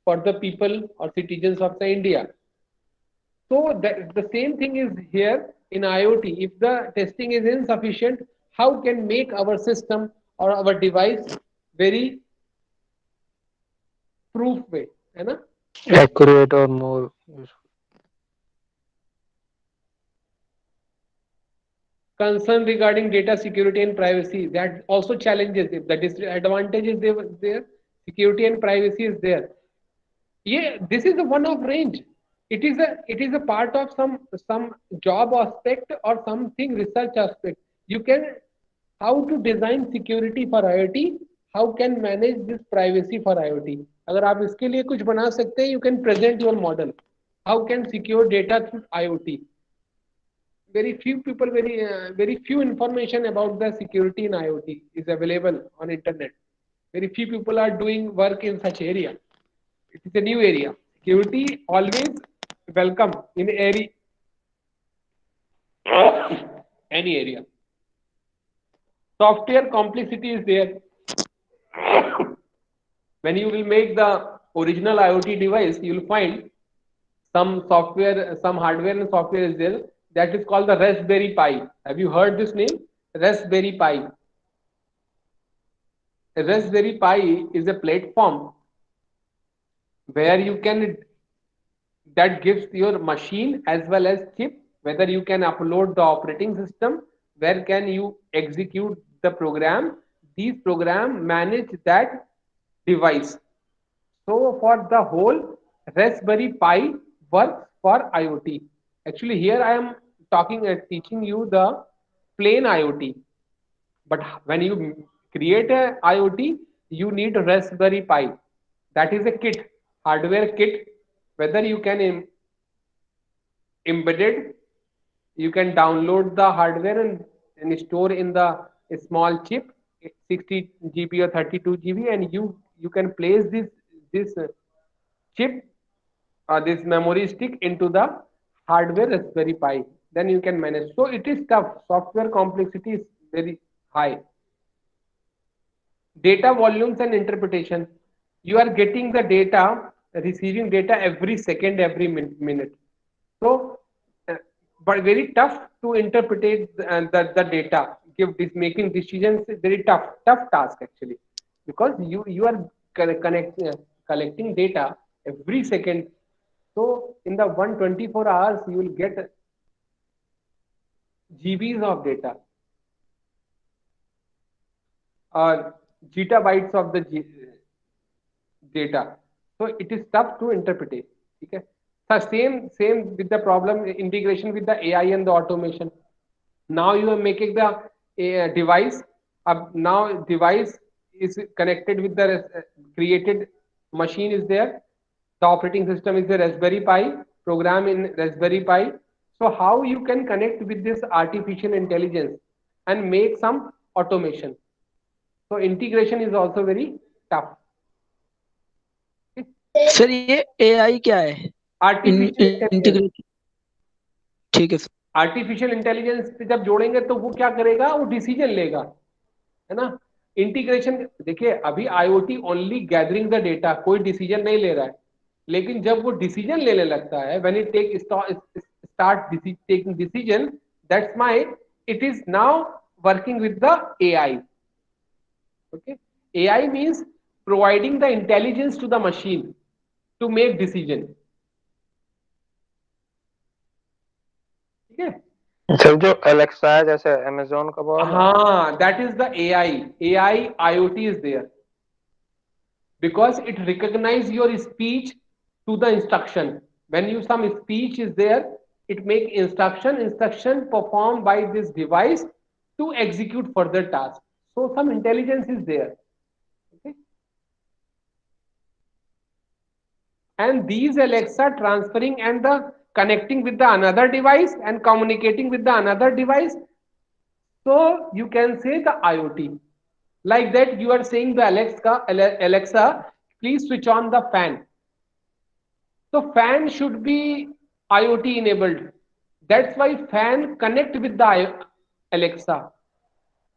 for the people or citizens of the India. So the same thing is here in IoT. If the testing is insufficient, how can make our system or our device very proof way, है ना? accurate or more useful. Concern regarding data security and privacy, that also challenges. If the disadvantage is there, security and privacy is there. Yeah, this is a one of range. It is a part of some job aspect or something research aspect. You can how to design security for IoT, how can manage this privacy for IoT. अगर आप इसके लिए कुछ बना सकते हैं, you can present your model. How can secure data through IoT? Very few people, very few information about the security in IoT is available on internet. Very few people are doing work in such area. It is a new area. Security always welcome in any area. Software complexity is there. When you will make the original IoT device, you will find some software, some hardware and software is there. That is called the Raspberry Pi. Have you heard this name? Raspberry Pi. A Raspberry Pi is a platform where you can that gives your machine as well as chip, whether you can upload the operating system, where can you execute the program. These program manage that device. So for the whole Raspberry Pi works for IoT. Actually, here I am teaching you the plain IoT. But when you create a IoT, you need a Raspberry Pi. That is a kit, hardware kit. Whether you can embedded, you can download the hardware and store in the small chip, 60 GB or 32 GB, and you can place this chip or this memory stick into the hardware Raspberry Pi. Then you can manage. So it is tough. Software complexity is very high. Data volumes and interpretation. You are getting the data, receiving data every second, every minute. So, but very tough to interpret the data. Making decisions is very tough task actually, because you are collecting data every second. So in the 124 hours, you will get GBs of data. Gigabytes of the data. So it is tough to interpret it. Okay. So same with the problem integration with the AI and the automation. Now you are making the device. Now device is connected with the created machine is there. The operating system is the Raspberry Pi. Program in Raspberry Pi. So how you can connect with this artificial intelligence and make some automation. So integration is also very tough. Sir ये AI क्या है? Artificial ठीक है sir. Artificial intelligence पे जब जोड़ेंगे तो वो क्या करेगा, वो डिसीजन लेगा, है ना. इंटीग्रेशन देखिए, अभी IoT only gathering the data, कोई डिसीजन नहीं ले रहा है, लेकिन जब वो डिसीजन लेने लगता है, when it take start taking decision, that's my it is now working with the AI. Okay, AI means providing the intelligence to the machine. to make decision. ठीक है? सर जो एलेक्सा है जैसे अमेजोन का वो वाला? हाँ, that is the AI IoT is there because it recognize your speech to the instruction. When you some speech is there, it make instruction performed by this device to execute further task. So some intelligence is there. Okay? And these Alexa transferring and the connecting with the another device and communicating with the another device. So you can say the IoT. Like that, you are saying the Alexa, please switch on the fan. So fan should be IoT enabled. That's why fan connect with the Alexa.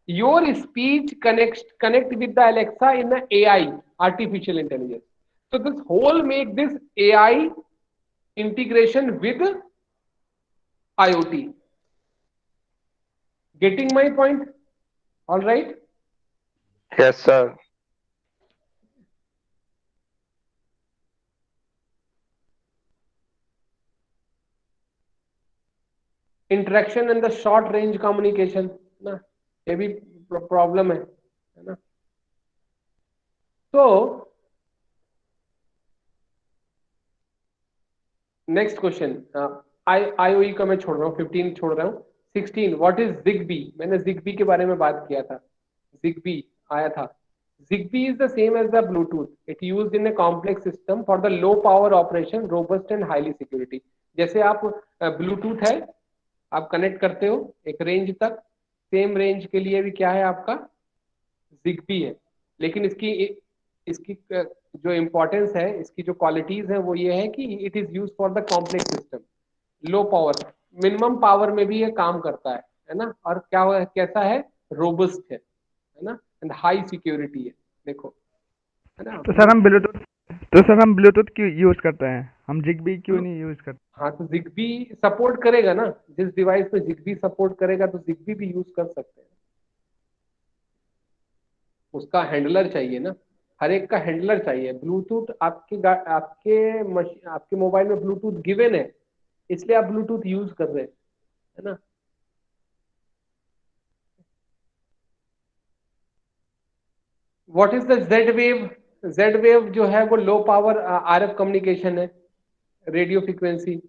Your speech connect with the Alexa in the AI, artificial intelligence. So this whole make this AI integration with IoT. Getting my point? All right. Yes sir. Interaction and the short range communication ना, ये भी problem है ना. तो next question, IOE का मैं छोड़ रहा हूँ, 15 छोड़ रहा हूँ. 16, व्हाट इज ZigBee? मैंने ZigBee के बारे में बात किया था. ZigBee आया था. ZigBee is the same as the Bluetooth. It used in a complex system for the low power operation, robust and highly security. जैसे आप Bluetooth है, आप कनेक्ट करते हो एक रेंज तक, सेम रेंज के लिए भी क्या है आपका ZigBee है. लेकिन इसकी जो इम्पोर्टेंस है, इसकी जो क्वालिटीज है वो ये है कि it is use for the complex system, low power, minimum power में भी ये काम करता है ना. और क्या कैसा है, रोबस्ट है ना, एंड हाई सिक्योरिटी है. देखो है ना. तो सर हम ब्लूटूथ क्यों यूज करते हैं, हम जिगबी क्यों नहीं यूज करते? हाँ, तो ZigBee सपोर्ट करेगा ना, जिस डिवाइस पे ZigBee सपोर्ट करेगा तो ZigBee भी यूज कर सकते हैं. उसका हैंडलर चाहिए ना, हर एक का हैंडलर चाहिए. ब्लूटूथ आपके मोबाइल में ब्लूटूथ गिवन है, इसलिए आप ब्लूटूथ यूज कर रहे हैं, है ना. What is the Z-Wave? Z-Wave जो है वो लो पावर RF कम्युनिकेशन है, रेडियो फ्रीक्वेंसी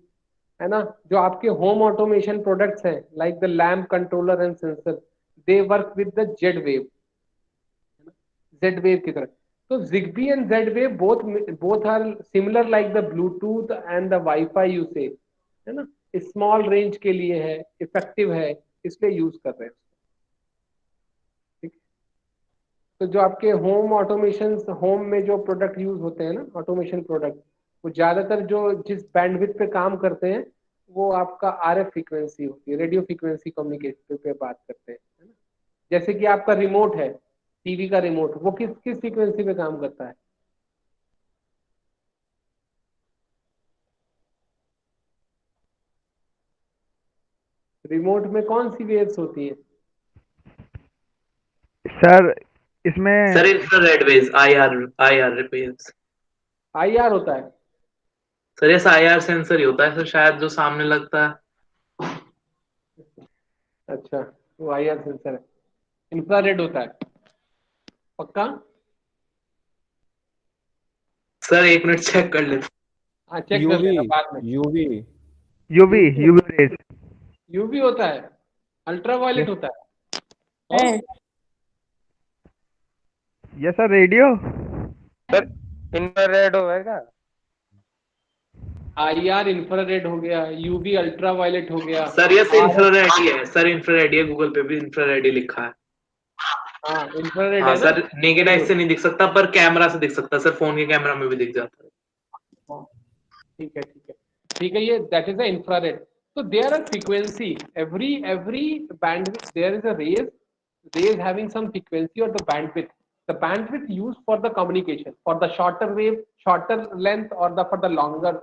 है ना. जो आपके होम ऑटोमेशन प्रोडक्ट्स हैं like the lamp controller and sensor, they work with the Z-Wave की तरह. तो ZigBee and Z-Wave both are similar like the Bluetooth and the Wi-Fi you say, है ना. स्मॉल रेंज के लिए है, इफेक्टिव है, इसलिए यूज कर रहे हैं. ठीक. तो जो आपके होम ऑटोमेशन, होम में जो प्रोडक्ट यूज होते हैं ना, ऑटोमेशन प्रोडक्ट, वो ज्यादातर जो जिस बैंडविड्थ पे काम करते हैं वो आपका RF फ्रीक्वेंसी होती है, रेडियो फ्रीक्वेंसी कम्युनिकेशन पे बात करते हैं, है ना. जैसे कि आपका रिमोट है, टीवी का रिमोट, वो किस किस फ्रीक्वेंसी पे काम करता है? रिमोट में कौन सी वेव्स होती है? सर इसमें sir infrared waves, IR waves. IR होता है. सर ऐसा IR सेंसर ही होता है सर, शायद जो सामने लगता है. अच्छा, वो IR सेंसर है. इंफ्रारेड होता है पक्का? सर एक मिनट चेक कर लेते. हाँ, चेक कर लेना बाद में. UV rays. यूवी होता है, अल्ट्रावायलेट होता है. Yes sir. Radio sir infrared होगा. IR इंफ्रारेड हो गया, UV अल्ट्रावायलेट हो गया. सर ये इंफ्रारेड ही है सर, इंफ्रारेड ही, गूगल पे भी इंफ्रारेड ही लिखा है. हाँ, इंफ्रारेड हाँ है ना. सर, नेकेड आई से नहीं दिख सकता पर कैमरा से दिख सकता है सर, फोन के कैमरा में भी दिख जाता है. ठीक है ठीक है ठीक है. ये that is the infrared. So there are frequency, every bandwidth there is a rays having some frequency or the bandwidth used for the communication, for the shorter wave, shorter length or the for the longer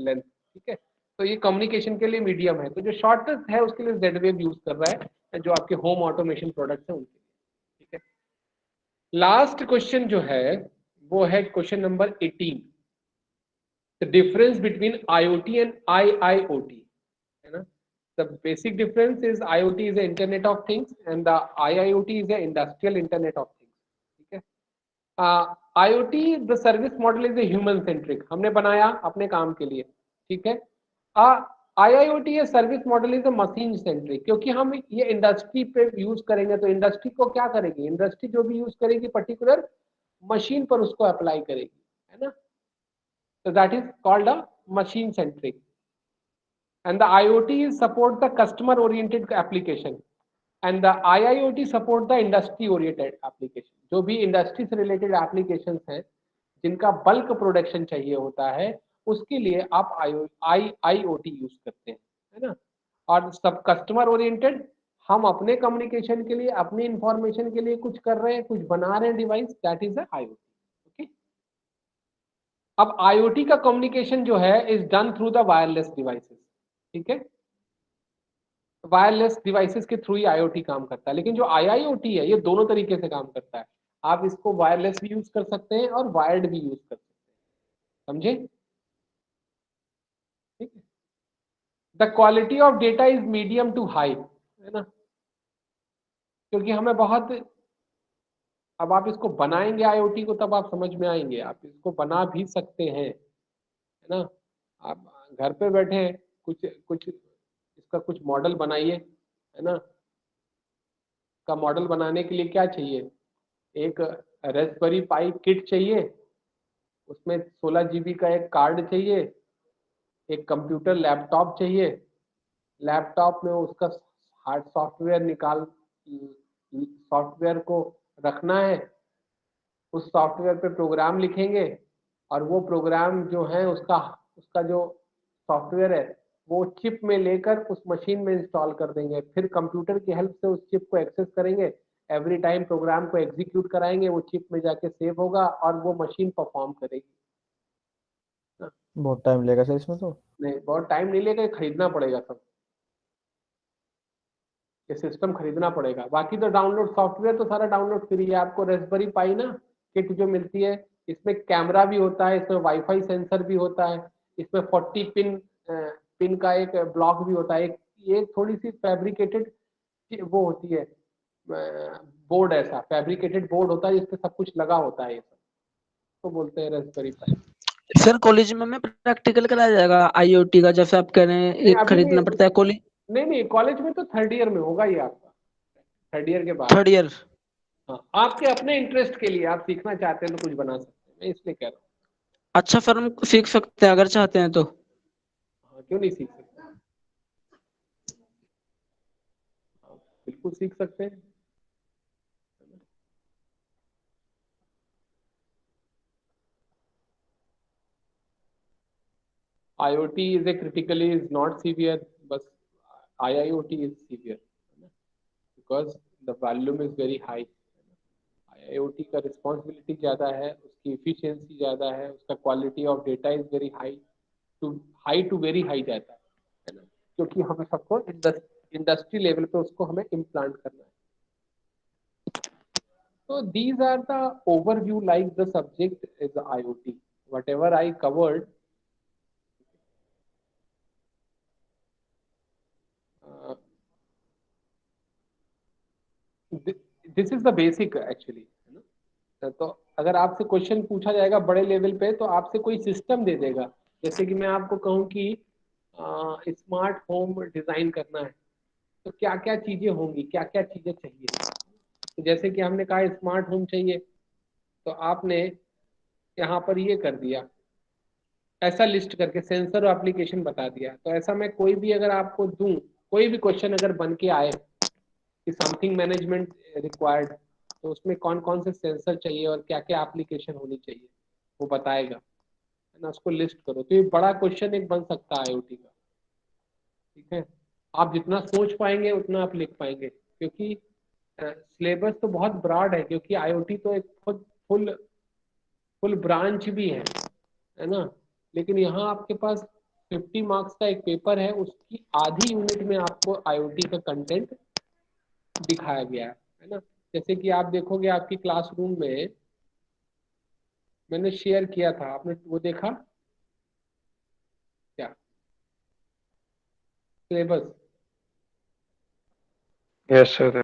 length. ठीक है. तो ये communication के लिए medium है. तो जो shortest है उसके लिए Z-Wave यूज कर रहा है, जो आपके होम ऑटोमेशन प्रोडक्ट्स हैं उनके लिए. ठीक है. लास्ट क्वेश्चन जो है वो है question number 18. the difference between IoT and IIoT, है ना? The basic difference is IoT is the Internet of Things and the IIoT is the Industrial Internet of Things. ठीक है? IoT the service model is a human centric, हमने बनाया अपने काम के लिए, ठीक है? IIoT ये service model is machine centric, क्योंकि हम ये इंडस्ट्री पे यूज करेंगे तो इंडस्ट्री को क्या करेगी, इंडस्ट्री जो भी यूज करेगी पर्टिकुलर मशीन पर उसको अप्लाई करेगी, है ना? So that is called a machine centric, and the IoT support the customer oriented application and the IIoT support the industry oriented application. जो भी इंडस्ट्री से रिलेटेड एप्लीकेशंस हैं जिनका बल्क प्रोडक्शन चाहिए होता है उसके लिए आप IoT यूज करते हैं, है ना? और सब कस्टमर ओरिएंटेड, हम अपने कम्युनिकेशन के लिए अपनी इंफॉर्मेशन के लिए कुछ कर रहे हैं, कुछ बना रहे हैं डिवाइस, दैट इज IoT. अब IoT का कम्युनिकेशन जो है is done through the wireless devices, ठीक है? वायरलेस डिवाइसेस के थ्रू ही IoT काम करता है, लेकिन जो IIoT है ये दोनों तरीके से काम करता है. आप इसको वायरलेस भी यूज कर सकते हैं और वायर्ड भी यूज कर सकते हैं, समझे? ठीक है. The quality of data is medium to high, है ना? क्योंकि हमें बहुत, अब आप इसको बनाएंगे IoT को तब आप समझ में आएंगे, आप इसको बना भी सकते हैं, है ना? आप घर पे बैठे हैं, कुछ कुछ इसका कुछ मॉडल बनाइए, है ना? का मॉडल बनाने के लिए क्या चाहिए, एक रेस्पबेरी पाई किट चाहिए, उसमें 16 GB का एक कार्ड चाहिए, एक कंप्यूटर लैपटॉप चाहिए, लैपटॉप में उसका हार्ड सॉफ्टवेयर निकाल, सॉफ्टवेयर को रखना है, उस सॉफ्टवेयर पे प्रोग्राम लिखेंगे और वो प्रोग्राम जो है उसका जो सॉफ्टवेयर है वो चिप में लेकर उस मशीन में इंस्टॉल कर देंगे, फिर कंप्यूटर की हेल्प से उस चिप को एक्सेस करेंगे, एवरी टाइम प्रोग्राम को एग्जीक्यूट कराएंगे, वो चिप में जाके सेव होगा और वो मशीन परफॉर्म करेगी. बहुत टाइम लेगा सर इसमें तो? नहीं, बहुत टाइम नहीं लेगा, खरीदना पड़ेगा सब, ये सिस्टम खरीदना पड़ेगा. बाकी तो डाउनलोड सॉफ्टवेयर तो सारा डाउनलोड फ्री है. आपको रेस्पबेरी पाई ना किट जो मिलती है, इसमें कैमरा भी होता है, इसमें वाईफाई सेंसर भी होता है, इसमें 40 पिन का एक ब्लॉक भी होता है, एक थोड़ी सी फैब्रिकेटेड वो होती है बोर्ड, ऐसा फैब्रिकेटेड बोर्ड होता है जिसपे सब कुछ लगा होता है, ये सब तो बोलते हैं रेस्पबेरी पाई. सर कॉलेज में प्रैक्टिकल कराया जाएगा IoT का, जैसे आप कह रहे हैं एक खरीदना पड़ता है कॉलेज? नहीं, कॉलेज में तो 3rd ईयर में होगा ये आपका, 3rd ईयर के बाद. 3rd year? हाँ, आपके अपने इंटरेस्ट के लिए, आप सीखना चाहते हैं तो कुछ बना सकते हैं, मैं इसलिए कह रहा हूँ. अच्छा सर, हम सीख सकते हैं अगर चाहते हैं तो? हाँ, क्यों नहीं सीख सकते, बिल्कुल सीख सकते हैं. IoT is a critically is not severe, but IIoT is severe because the volume is very high. IoT का रिस्पॉन्सिबिलिटी ज़्यादा है, उसकी एफिशिएंसी ज़्यादा है, उसका quality of data is very high to very high जाता है ना? क्योंकि हमें सबको इंडस्ट्री लेवल पे उसको हमें इम्प्लांट करना है. So these are the overview, like the subject is the IoT. Whatever I covered, this is the basic actually, है ना? तो अगर आपसे क्वेश्चन पूछा जाएगा बड़े लेवल पे तो आपसे कोई सिस्टम दे देगा, जैसे कि मैं आपको कहूँ कि स्मार्ट होम डिजाइन करना है तो क्या क्या चीजें होंगी, क्या क्या चीजें चाहिए. तो जैसे कि हमने कहा स्मार्ट होम चाहिए, तो आपने यहाँ पर ये कर दिया, ऐसा लिस्ट करके सेंसर और एप्लीकेशन बता दिया. तो ऐसा मैं कोई भी अगर आपको दूं, कोई भी क्वेश्चन अगर बन के आए कि समथिंग मैनेजमेंट रिक्वायर्ड, तो उसमें कौन कौन से सेंसर चाहिए और क्या क्या एप्लीकेशन होनी चाहिए वो बताएगा, है ना? उसको लिस्ट करो. तो ये बड़ा क्वेश्चन एक बन सकता है IoT का, ठीक है? आप जितना सोच पाएंगे उतना आप लिख पाएंगे, क्योंकि सिलेबस तो बहुत ब्रॉड है, क्योंकि IoT तो एक फुल ब्रांच भी है ना? लेकिन यहाँ आपके पास 50 मार्क्स का एक पेपर है, उसकी आधी यूनिट में आपको IoT का कंटेंट दिखाया गया है ना? जैसे कि आप देखोगे आपकी क्लासरूम में मैंने शेयर किया था, आपने वो देखा, syllabus? Yes sir.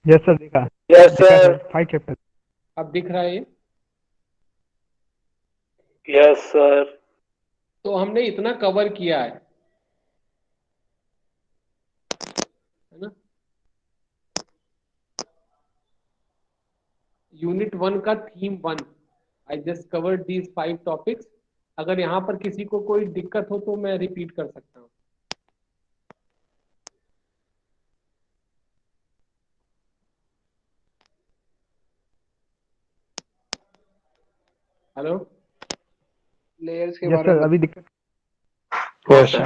Yes sir, देखा यस देखा सर। Sir, 5 chapter. अब दिख रहा है ये? Yes sir. तो हमने इतना कवर किया है ना? यूनिट 1 का theme 1, I just covered these 5 topics. अगर यहाँ पर किसी को कोई दिक्कत हो तो मैं रिपीट कर सकता हूँ। हेलो? लेयर्स के यस बारे में सर, अभी दिक्कत। Yes sir.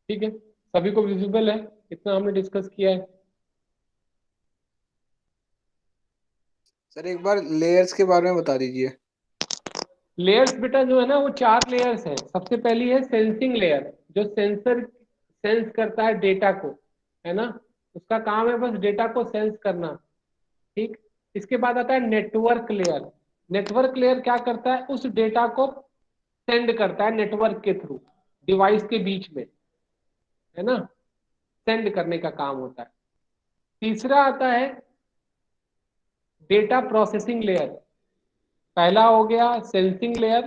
ठीक है, सभी को विजिबल है? इतना हमने डिस्कस किया है। सर एक बार लेयर्स के बारे में बता दीजिए। लेयर्स बेटा जो है ना वो 4 लेयर्स हैं। सबसे पहली है सेंसिंग लेयर, जो सेंस करता है डेटा को, है ना? उसका काम है बस डेटा को सेंस करना। ठीक। इसके बाद आता है नेटवर्क लेयर। नेटवर्क लेयर क्या करता है? उस डेटा को सेंड करता है नेटवर्क के थ्रू, डिवाइस के बीच में, है ना? सेंड करने का काम होता है। तीसरा आता है डेटा प्रोसेसिंग लेयर। पहला हो गया सेंसिंग लेयर,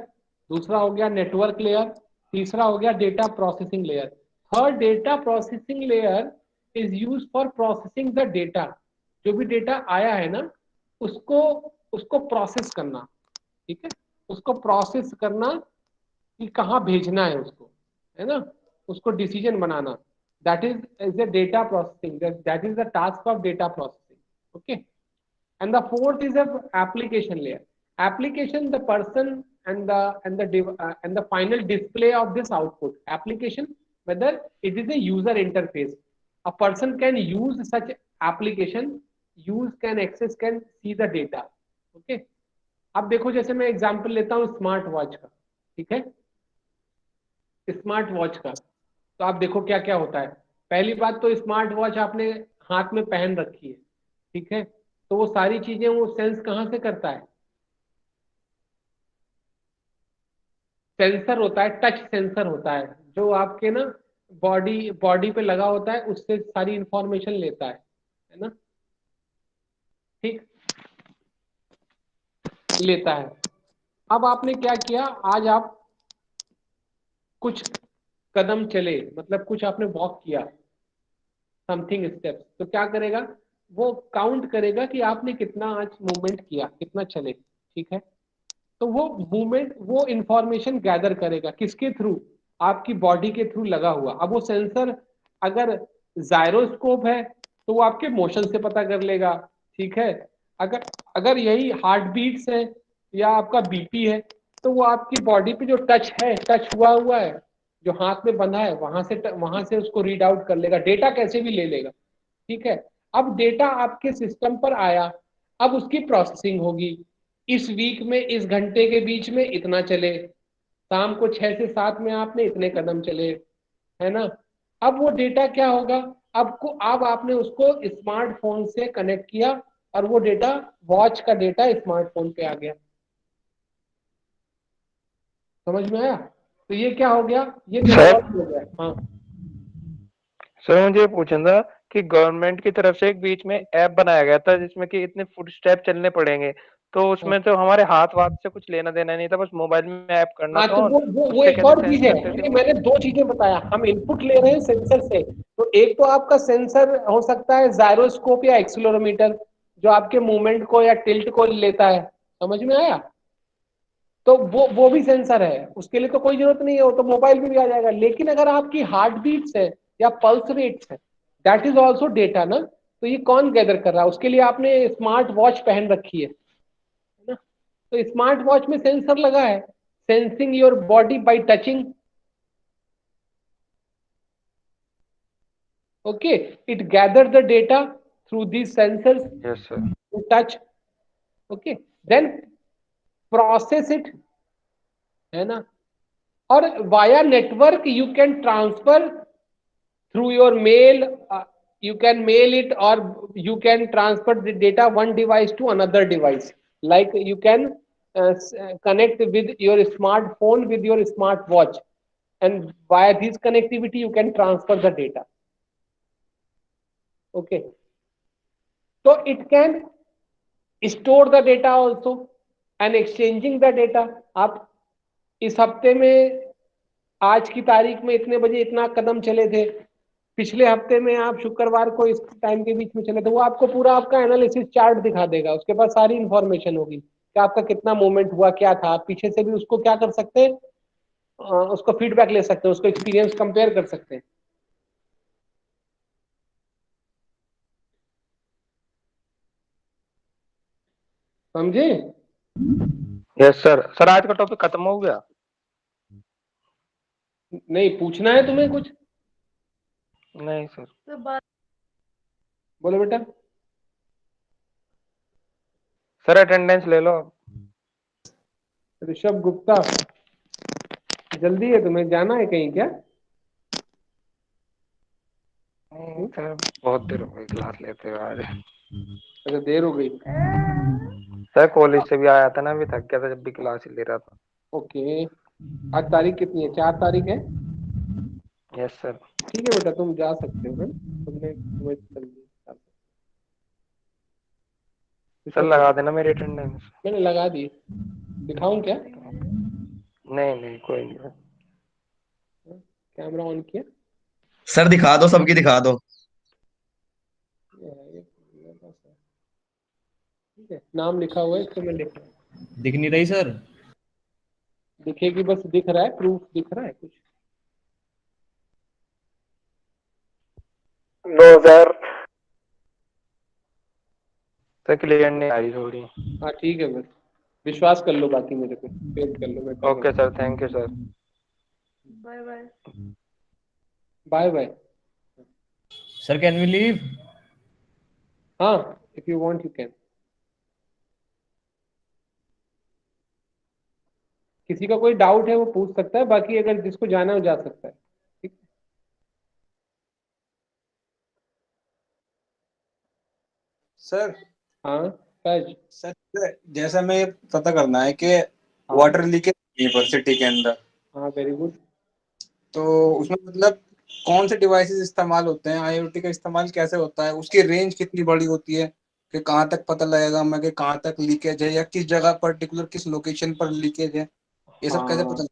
दूसरा हो गया नेटवर्क लेयर, तीसरा हो गया data processing layer. Third data processing layer is use for processing the data. जो भी डेटा आया है ना, उसको उसको प्रोसेस करना। ठीक है, उसको प्रोसेस करना कि कहाँ भेजना है उसको, है ना? उसको decision banana. That is the data processing, that is the task of data processing. Okay. And the fourth is a application layer. Application, the person and the final display of this output. Application, whether it is a user interface, a person can use such application, can access, can see the data. Okay. अब देखो, जैसे मैं example लेता हूँ smart watch का। ठीक है, smart watch का तो आप देखो क्या क्या होता है। पहली बात तो स्मार्ट वॉच आपने हाथ में पहन रखी है, ठीक है? तो वो सारी चीजें वो सेंस कहाँ से करता है? सेंसर होता है, टच सेंसर होता है, जो आपके ना बॉडी बॉडी पे लगा होता है, उससे सारी इंफॉर्मेशन लेता है ना? ठीक, लेता है। अब आपने क्या किया, आज आप कुछ कदम चले, मतलब कुछ आपने वॉक किया, समथिंग स्टेप्स, तो क्या करेगा वो? काउंट करेगा कि आपने कितना आज मूवमेंट किया, कितना चले। ठीक है, तो वो मूवमेंट, वो इंफॉर्मेशन गैदर करेगा किसके थ्रू? आपकी बॉडी के थ्रू लगा हुआ। अब वो सेंसर अगर जायरोस्कोप है तो वो आपके मोशन से पता कर लेगा। ठीक है, अगर अगर यही हार्ट बीट्स है या आपका बीपी है तो वो आपकी बॉडी पे जो टच है, टच हुआ हुआ है, जो हाथ में बंधा है, वहां से उसको रीड आउट कर लेगा, डेटा कैसे भी ले लेगा। ठीक है, अब डेटा आपके सिस्टम पर आया, अब उसकी प्रोसेसिंग होगी। इस वीक में इस घंटे के बीच में इतना चले, शाम को 6 से 7 में आपने इतने कदम चले, है ना? अब वो डेटा क्या होगा? अब आपने उसको स्मार्टफोन से कनेक्ट किया और वो डेटा, वॉच का डेटा स्मार्टफोन पे आ गया। समझ में आया? तो ये क्या हो गया? ये नेटवर्क हो गया। हाँ सर मुझे ये पूछना था कि गवर्नमेंट की तरफ से एक बीच में ऐप बनाया गया था जिसमें कि इतने फुट स्टेप चलने पड़ेंगे, तो उसमें तो हमारे हाथ वाथ से कुछ लेना देना नहीं था, बस मोबाइल में ऐप करना हाँ, था तो ऑन, वो उससे एक कैसे और चीज है। सेंस करते थे ये वो? मैंने 2 चीजें बताया। हम इनपुट ले रहे हैं सेंसर से, तो एक तो आपका सेंसर हो सकता है जायरोस्कोप या एक्सीलरोमीटर, जो आपके मूवमेंट को या टिल्ट को लेता है। समझ में आया? तो वो भी सेंसर है, उसके लिए तो कोई जरूरत नहीं है, वो तो मोबाइल में भी आ जाएगा। लेकिन अगर आपकी हार्ट बीट्स है या पल्स रेट्स है, दैट इज ऑल्सो डेटा ना। तो ये कौन गैदर कर रहा है? उसके लिए आपने स्मार्ट वॉच पहन रखी है ना? तो स्मार्ट वॉच में सेंसर लगा है, sensing your body by touching. Okay, it gathered the data through these sensors yes sir. to touch. Okay, then process it, है ना? और via network you can transfer through your mail, you can mail it, or you can transfer the data one device to another device. Like you can connect with your smartphone with your smartwatch, and via this connectivity you can transfer the data. Okay, so it can store the data also and exchanging the data. आप इस हफ्ते में आज की तारीख में इतने बजे इतना कदम चले थे, पिछले हफ्ते में आप शुक्रवार को इस टाइम के बीच में चले थे, वो आपको पूरा आपका एनालिसिस चार्ट दिखा देगा, उसके पास सारी इंफॉर्मेशन होगी कि आपका कितना मूवमेंट हुआ, क्या था। आप पीछे से भी उसको क्या कर सकते हैं, उसको फीडबैक ले सकते हैं, उसको एक्सपीरियंस कंपेयर कर सकते हैं। समझे? Yes sir. सर आज का टॉपिक खत्म हो गया? नहीं, पूछना है तुम्हें कुछ? नहीं सर। बोलो बेटा। सर अटेंडेंस ले लो। ऋषभ गुप्ता, जल्दी है तुम्हें, जाना है कहीं क्या? नहीं सर, बहुत देर हो गई क्लास लेते हुए आज। अच्छा, देर हो गई। सर कॉलेज से भी आया था ना, अभी थक गया था जब भी क्लास ही ले रहा था। ओके, आज तारीख कितनी है? 4 तारीख है। Yes sir. ठीक है बेटा, तुम जा सकते हो, है ना? तुम्हें जल्दी जा सकते सर हो। लगा देना मेरी अटेंडेंस। मैंने लगा दी, दिखाऊं क्या? नहीं नहीं कोई नहीं। कैमरा ऑन किया? सर दिखा दो, सबकी दिखा दो। ठीक है, नाम लिखा हुआ है, इसको मैं लिख रहा हूँ। दिख नहीं रही सर। दिखेगी, बस दिख रहा है, प्रूफ दिख रहा है कुछ? No sir. सर क्लियर नहीं आ रही थोड़ी। हाँ ठीक है, बस विश्वास कर लो, बाकी मेरे पे फेथ कर लो। मैं कर okay sir, thank you sir. Bye bye. Bye bye. Sir can we leave? हाँ, if you want you can. किसी का कोई डाउट है वो पूछ सकता है, बाकी अगर जिसको जाना है वो जा सकता है। ठीक। सर। हाँ ताज। सर जैसा मैं पता करना है कि हाँ वाटर लीकेज यूनिवर्सिटी के अंदर, हाँ, वेरी गुड। तो उसमें मतलब कौन से डिवाइसेस इस्तेमाल होते हैं, आईओटी का इस्तेमाल कैसे होता है, उसकी रेंज कितनी बड़ी होती है, कि कहाँ तक पता लगेगा हमें कि कहाँ तक लीकेज है, या किस जगह पर्टिकुलर किस लोकेशन पर लीकेज है, ये सब कैसे हाँ, पता?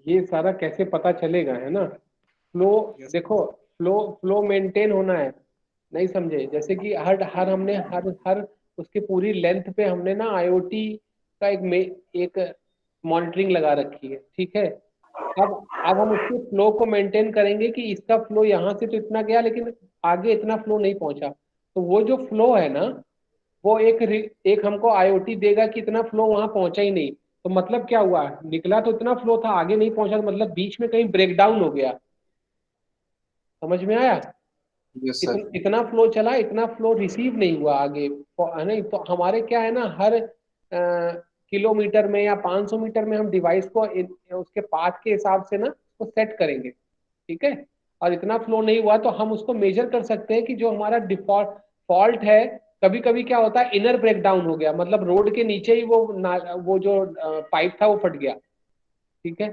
ये सारा कैसे पता चलेगा, है ना? फ्लो, देखो, फ्लो मेंटेन होना है। नहीं समझे? जैसे कि हर हर हमने हर हर उसके पूरी लेंथ पे हमने ना आईओटी का एक मॉनिटरिंग लगा रखी है, ठीक है? अब हम उसके फ्लो को मेंटेन करेंगे कि इसका फ्लो यहाँ से तो इतना गया, लेकिन आगे इतना फ्लो नहीं पहुंचा। तो वो जो फ्लो है ना, वो एक हमको आईओटी देगा कि इतना फ्लो वहां पहुंचा ही नहीं। तो मतलब क्या हुआ, निकला तो इतना फ्लो था, आगे नहीं पहुंचा, तो मतलब बीच में कहीं ब्रेक डाउन हो गया। समझ में आया? Yes sir. इतना फ्लो चला, इतना फ्लो रिसीव नहीं हुआ आगे, है नहीं? तो हमारे क्या है ना, हर किलोमीटर में या 500 मीटर में हम डिवाइस को उसके पाथ के हिसाब से ना उसको सेट करेंगे, ठीक है? और इतना फ्लो नहीं हुआ तो हम उसको मेजर कर सकते हैं कि जो हमारा डिफॉल्ट फॉल्ट है, कभी कभी क्या होता है, इनर ब्रेकडाउन हो गया, मतलब रोड के नीचे ही वो जो पाइप था वो फट गया, ठीक है?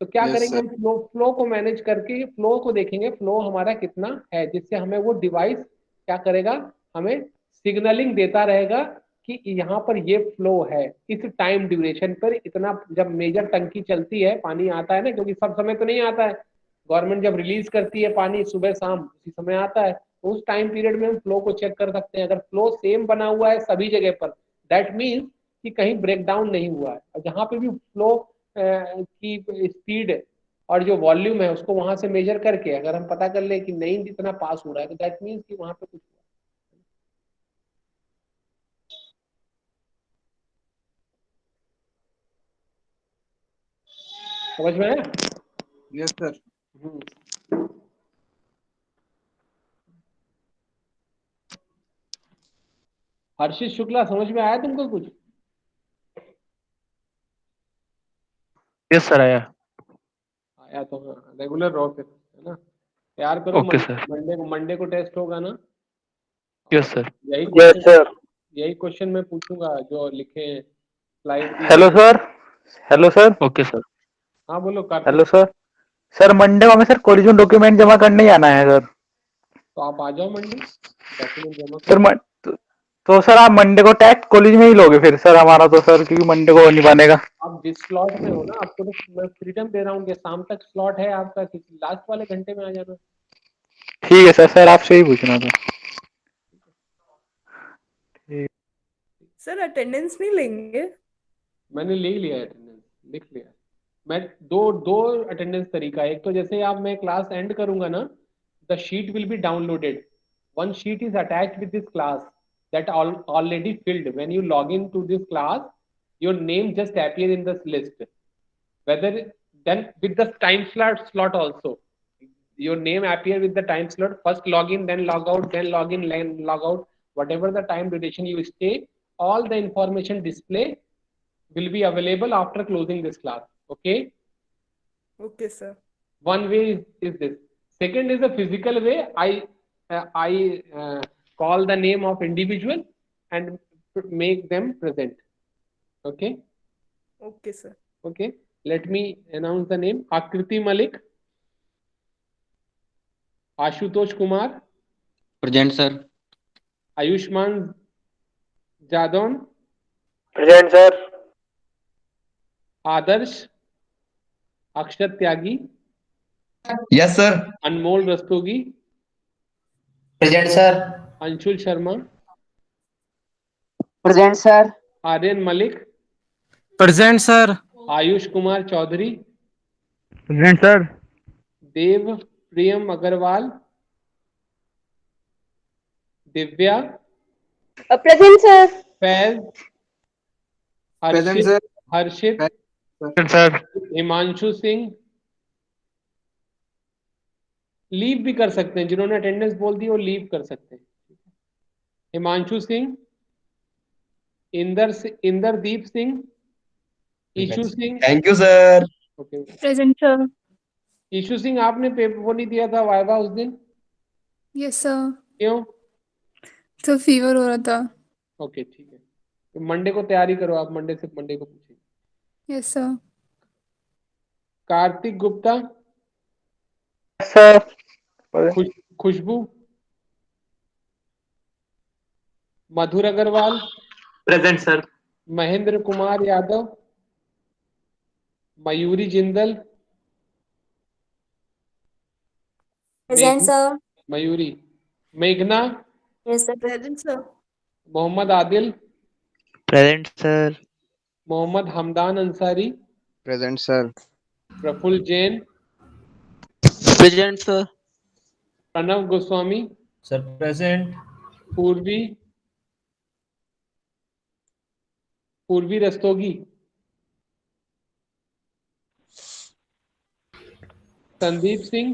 तो क्या यस करेंगे, सर। हम फ्लो को मैनेज करके फ्लो को देखेंगे, फ्लो हमारा कितना है, जिससे हमें वो डिवाइस क्या करेगा, हमें सिग्नलिंग देता रहेगा कि यहाँ पर ये फ्लो है, इस टाइम ड्यूरेशन पर इतना। जब मेजर टंकी चलती है, पानी आता है ना, क्योंकि सब समय तो नहीं आता है, गवर्नमेंट जब रिलीज करती है पानी सुबह शाम उसी समय आता है, तो उस टाइम पीरियड में हम फ्लो को चेक कर सकते हैं। अगर फ्लो सेम बना हुआ है सभी जगह पर, दैट मीन्स कि कहीं ब्रेक डाउन नहीं हुआ है। और जहाँ पे भी फ्लो की स्पीड और जो वॉल्यूम है उसको वहां से मेजर करके अगर हम पता कर ले कि नहीं जितना पास हो रहा है, तो दैट मीन्स कि वहां पे कुछ हुआ। समझ में आया? Yes sir. हर्षित शुक्ला, समझ में आया तुमको कुछ? यस सर आया। आया तो हाँ, रेगुलर रहो फिर, है ना? तैयार करो। Okay sir. मंडे को टेस्ट होगा ना? Yes sir. यही क्वेश्चन मैं पूछूंगा जो लिखे हैं स्लाइड की। Hello sir. Hello sir. Okay sir. हाँ बोलो Kartik. Hello sir. Sir Monday को हमें सर कॉलेज में डॉक्यूमेंट जमा करने ही आना है सर। तो आप आ जाओ मंडे, डॉक्यूमेंट जमा सर करो। तो सर आप मंडे को टेस्ट कॉलेज में ही लोगे फिर सर हमारा, तो सर क्योंकि मंडे को नहीं बनेगा। आप जिस स्लॉट में हो ना, आपको तो मैं फ्रीडम दे रहा हूँ कि शाम तक स्लॉट है आपका, किसी लास्ट वाले घंटे में आ जाना। ठीक है सर। सर आपसे ही पूछना था। सर अटेंडेंस नहीं लेंगे? मैंने ले लिया है, अटेंडेंस लिख लिया। मैं दो अटेंडेंस तरीका है। एक तो जैसे आप मैं क्लास एंड करूंगा ना, the sheet will be downloaded. One sheet is attached with this class that already filled. When you log into this class, your name just appear in this list. Whether then with the time slot also, your name appear with the time slot. First log in, then log out, then log in, then log out. Whatever the time duration you stay, all the information display will be available after closing this class. Okay. Okay sir. One way is this. Second is a physical way. I call the name of individual and make them present. Okay. Okay sir. Okay. Let me announce the name. Akriti Malik, Ashutosh Kumar, present sir. Ayushman Jadon, present sir. Adarsh, Akshat Tyagi, yes sir. Anmol Rastogi, present sir. Anshul Sharma, present sir. Aryan Malik, present sir. Ayush Kumar Chaudhary, present sir. Dev Priyam Agarwal, Divya, present sir. Faiz, present Harshit, sir. Harshit, sir. Himanshu Singh. Leave भी कर सकते हैं, जिन्होंने attendance बोल दी वो leave कर सकते हैं। Himanshu Singh, Inderdeep Singh, Ishu Singh. Thank you sir. Okay. Present sir. Ishu Singh, आपने पेपर वो नहीं दिया था वाइवा उस दिन? Yes sir. क्यों? तो फीवर हो रहा था। ओके ठीक है, तो मंडे को तैयारी करो आप, मंडे को पूछेंगे। Yes sir. Kartik Gupta, sir. Khushbu, Madhur Agarwal, present sir. Mahendra Kumar Yadav, Mayuri Jindal, present sir. Mayuri, मेघना, yes sir. Present sir. Mohammad Adil, present sir. Mohammad Hamdan Ansari, present sir. Praful Jain, present sir. Pranav Goswami, sir present. Purvi Rastogi, Sandeep Singh,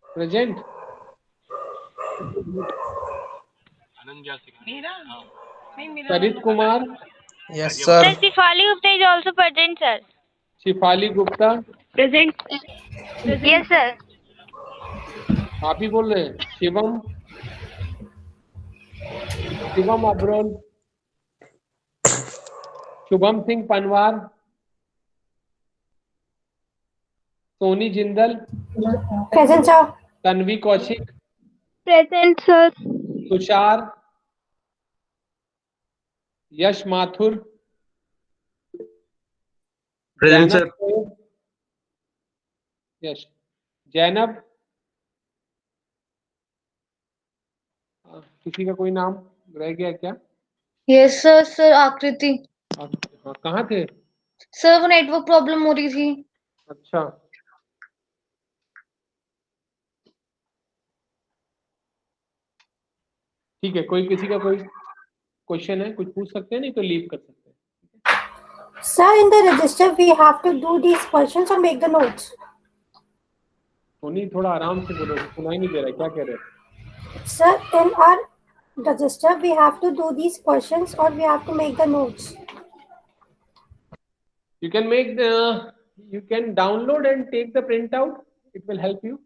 present. Sarit Kumar, yes sir. Shifali Gupta is also present sir. Shifali Gupta, present. Yes sir. आप ही बोल रहे हैं। Shivam Abrol, Shubham Singh Panwar, Soni Jindal, present sir. Tanvi Kaushik, present sir. Tushar, Yash Mathur, present sir. Yash, Zainab, किसी का कोई नाम रह गया क्या? Yes sir. सर आकृति। हाँ, कहाँ थे? सर वो नेटवर्क प्रॉब्लम हो रही थी। अच्छा, ठीक है। किसी का कोई क्वेश्चन है, कुछ पूछ सकते हैं, नहीं तो लीव कर सकते हैं। Sir, in the register we have to do these questions or make the notes. Soni थोड़ा आराम से बोलो, सुनाई नहीं दे रहा, क्या कह रहे हैं? Sir, in our register we have to do these questions or we have to make the notes. You can make You can download and take the printout. It will help you.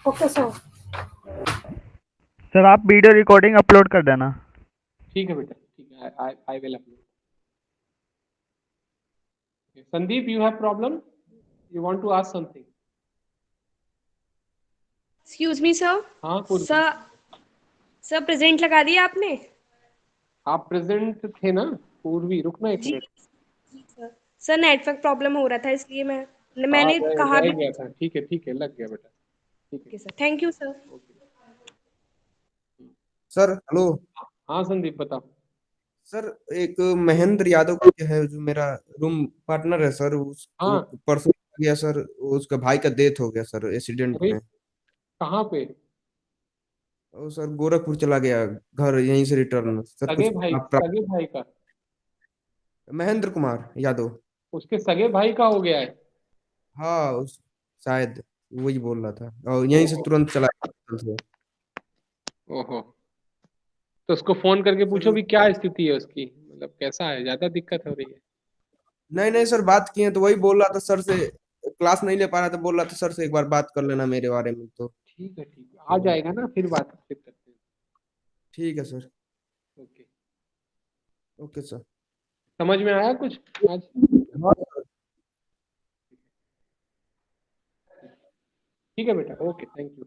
Okay, sir. Sir आप video recording upload कर देना। ठीक है बेटा, ठीक है, I will upload. Okay. Sandeep, you have problem? You want to ask something? Excuse me sir. हाँ पूर्वी, सर प्रेजेंट लगा दिया आपने? आप प्रेजेंट थे ना पूर्वी? रुकना एक जी मिनट। सर नेटवर्क प्रॉब्लम हो रहा था इसलिए मैंने कहा रह भी। गया था। ठीक है, लग गया बेटा। ठीक है okay sir, thank you sir. Okay. Sir hello. हाँ संदीप बताओ। सर एक महेंद्र यादव करके है जो मेरा रूम पार्टनर है सर, उसको हाँ परसों गया सर, उसका भाई का डेथ हो गया सर एक्सीडेंट अरे में। कहाँ पे? वो सर गोरखपुर चला गया घर यहीं से रिटर्न सर, कुछ सगे भाई का? महेंद्र कुमार यादव। उसके सगे भाई का हो गया है? हाँ शायद वही बोल रहा था, और यहीं से तुरंत चला गया। ओहो, तो उसको फोन करके पूछो भी क्या स्थिति है उसकी, मतलब कैसा है, ज्यादा दिक्कत हो रही है? नहीं सर, बात किए तो वही बोल रहा था सर से, क्लास नहीं ले पा रहा था, बोल रहा था सर से एक बार बात कर लेना मेरे बारे में। तो ठीक है, आ जाएगा ना, फिर करते हैं। ठीक है सर। Okay okay sir. समझ में आया कुछ आज? हाँ सर। ठीक है बेटा, ओके, थैंक यू।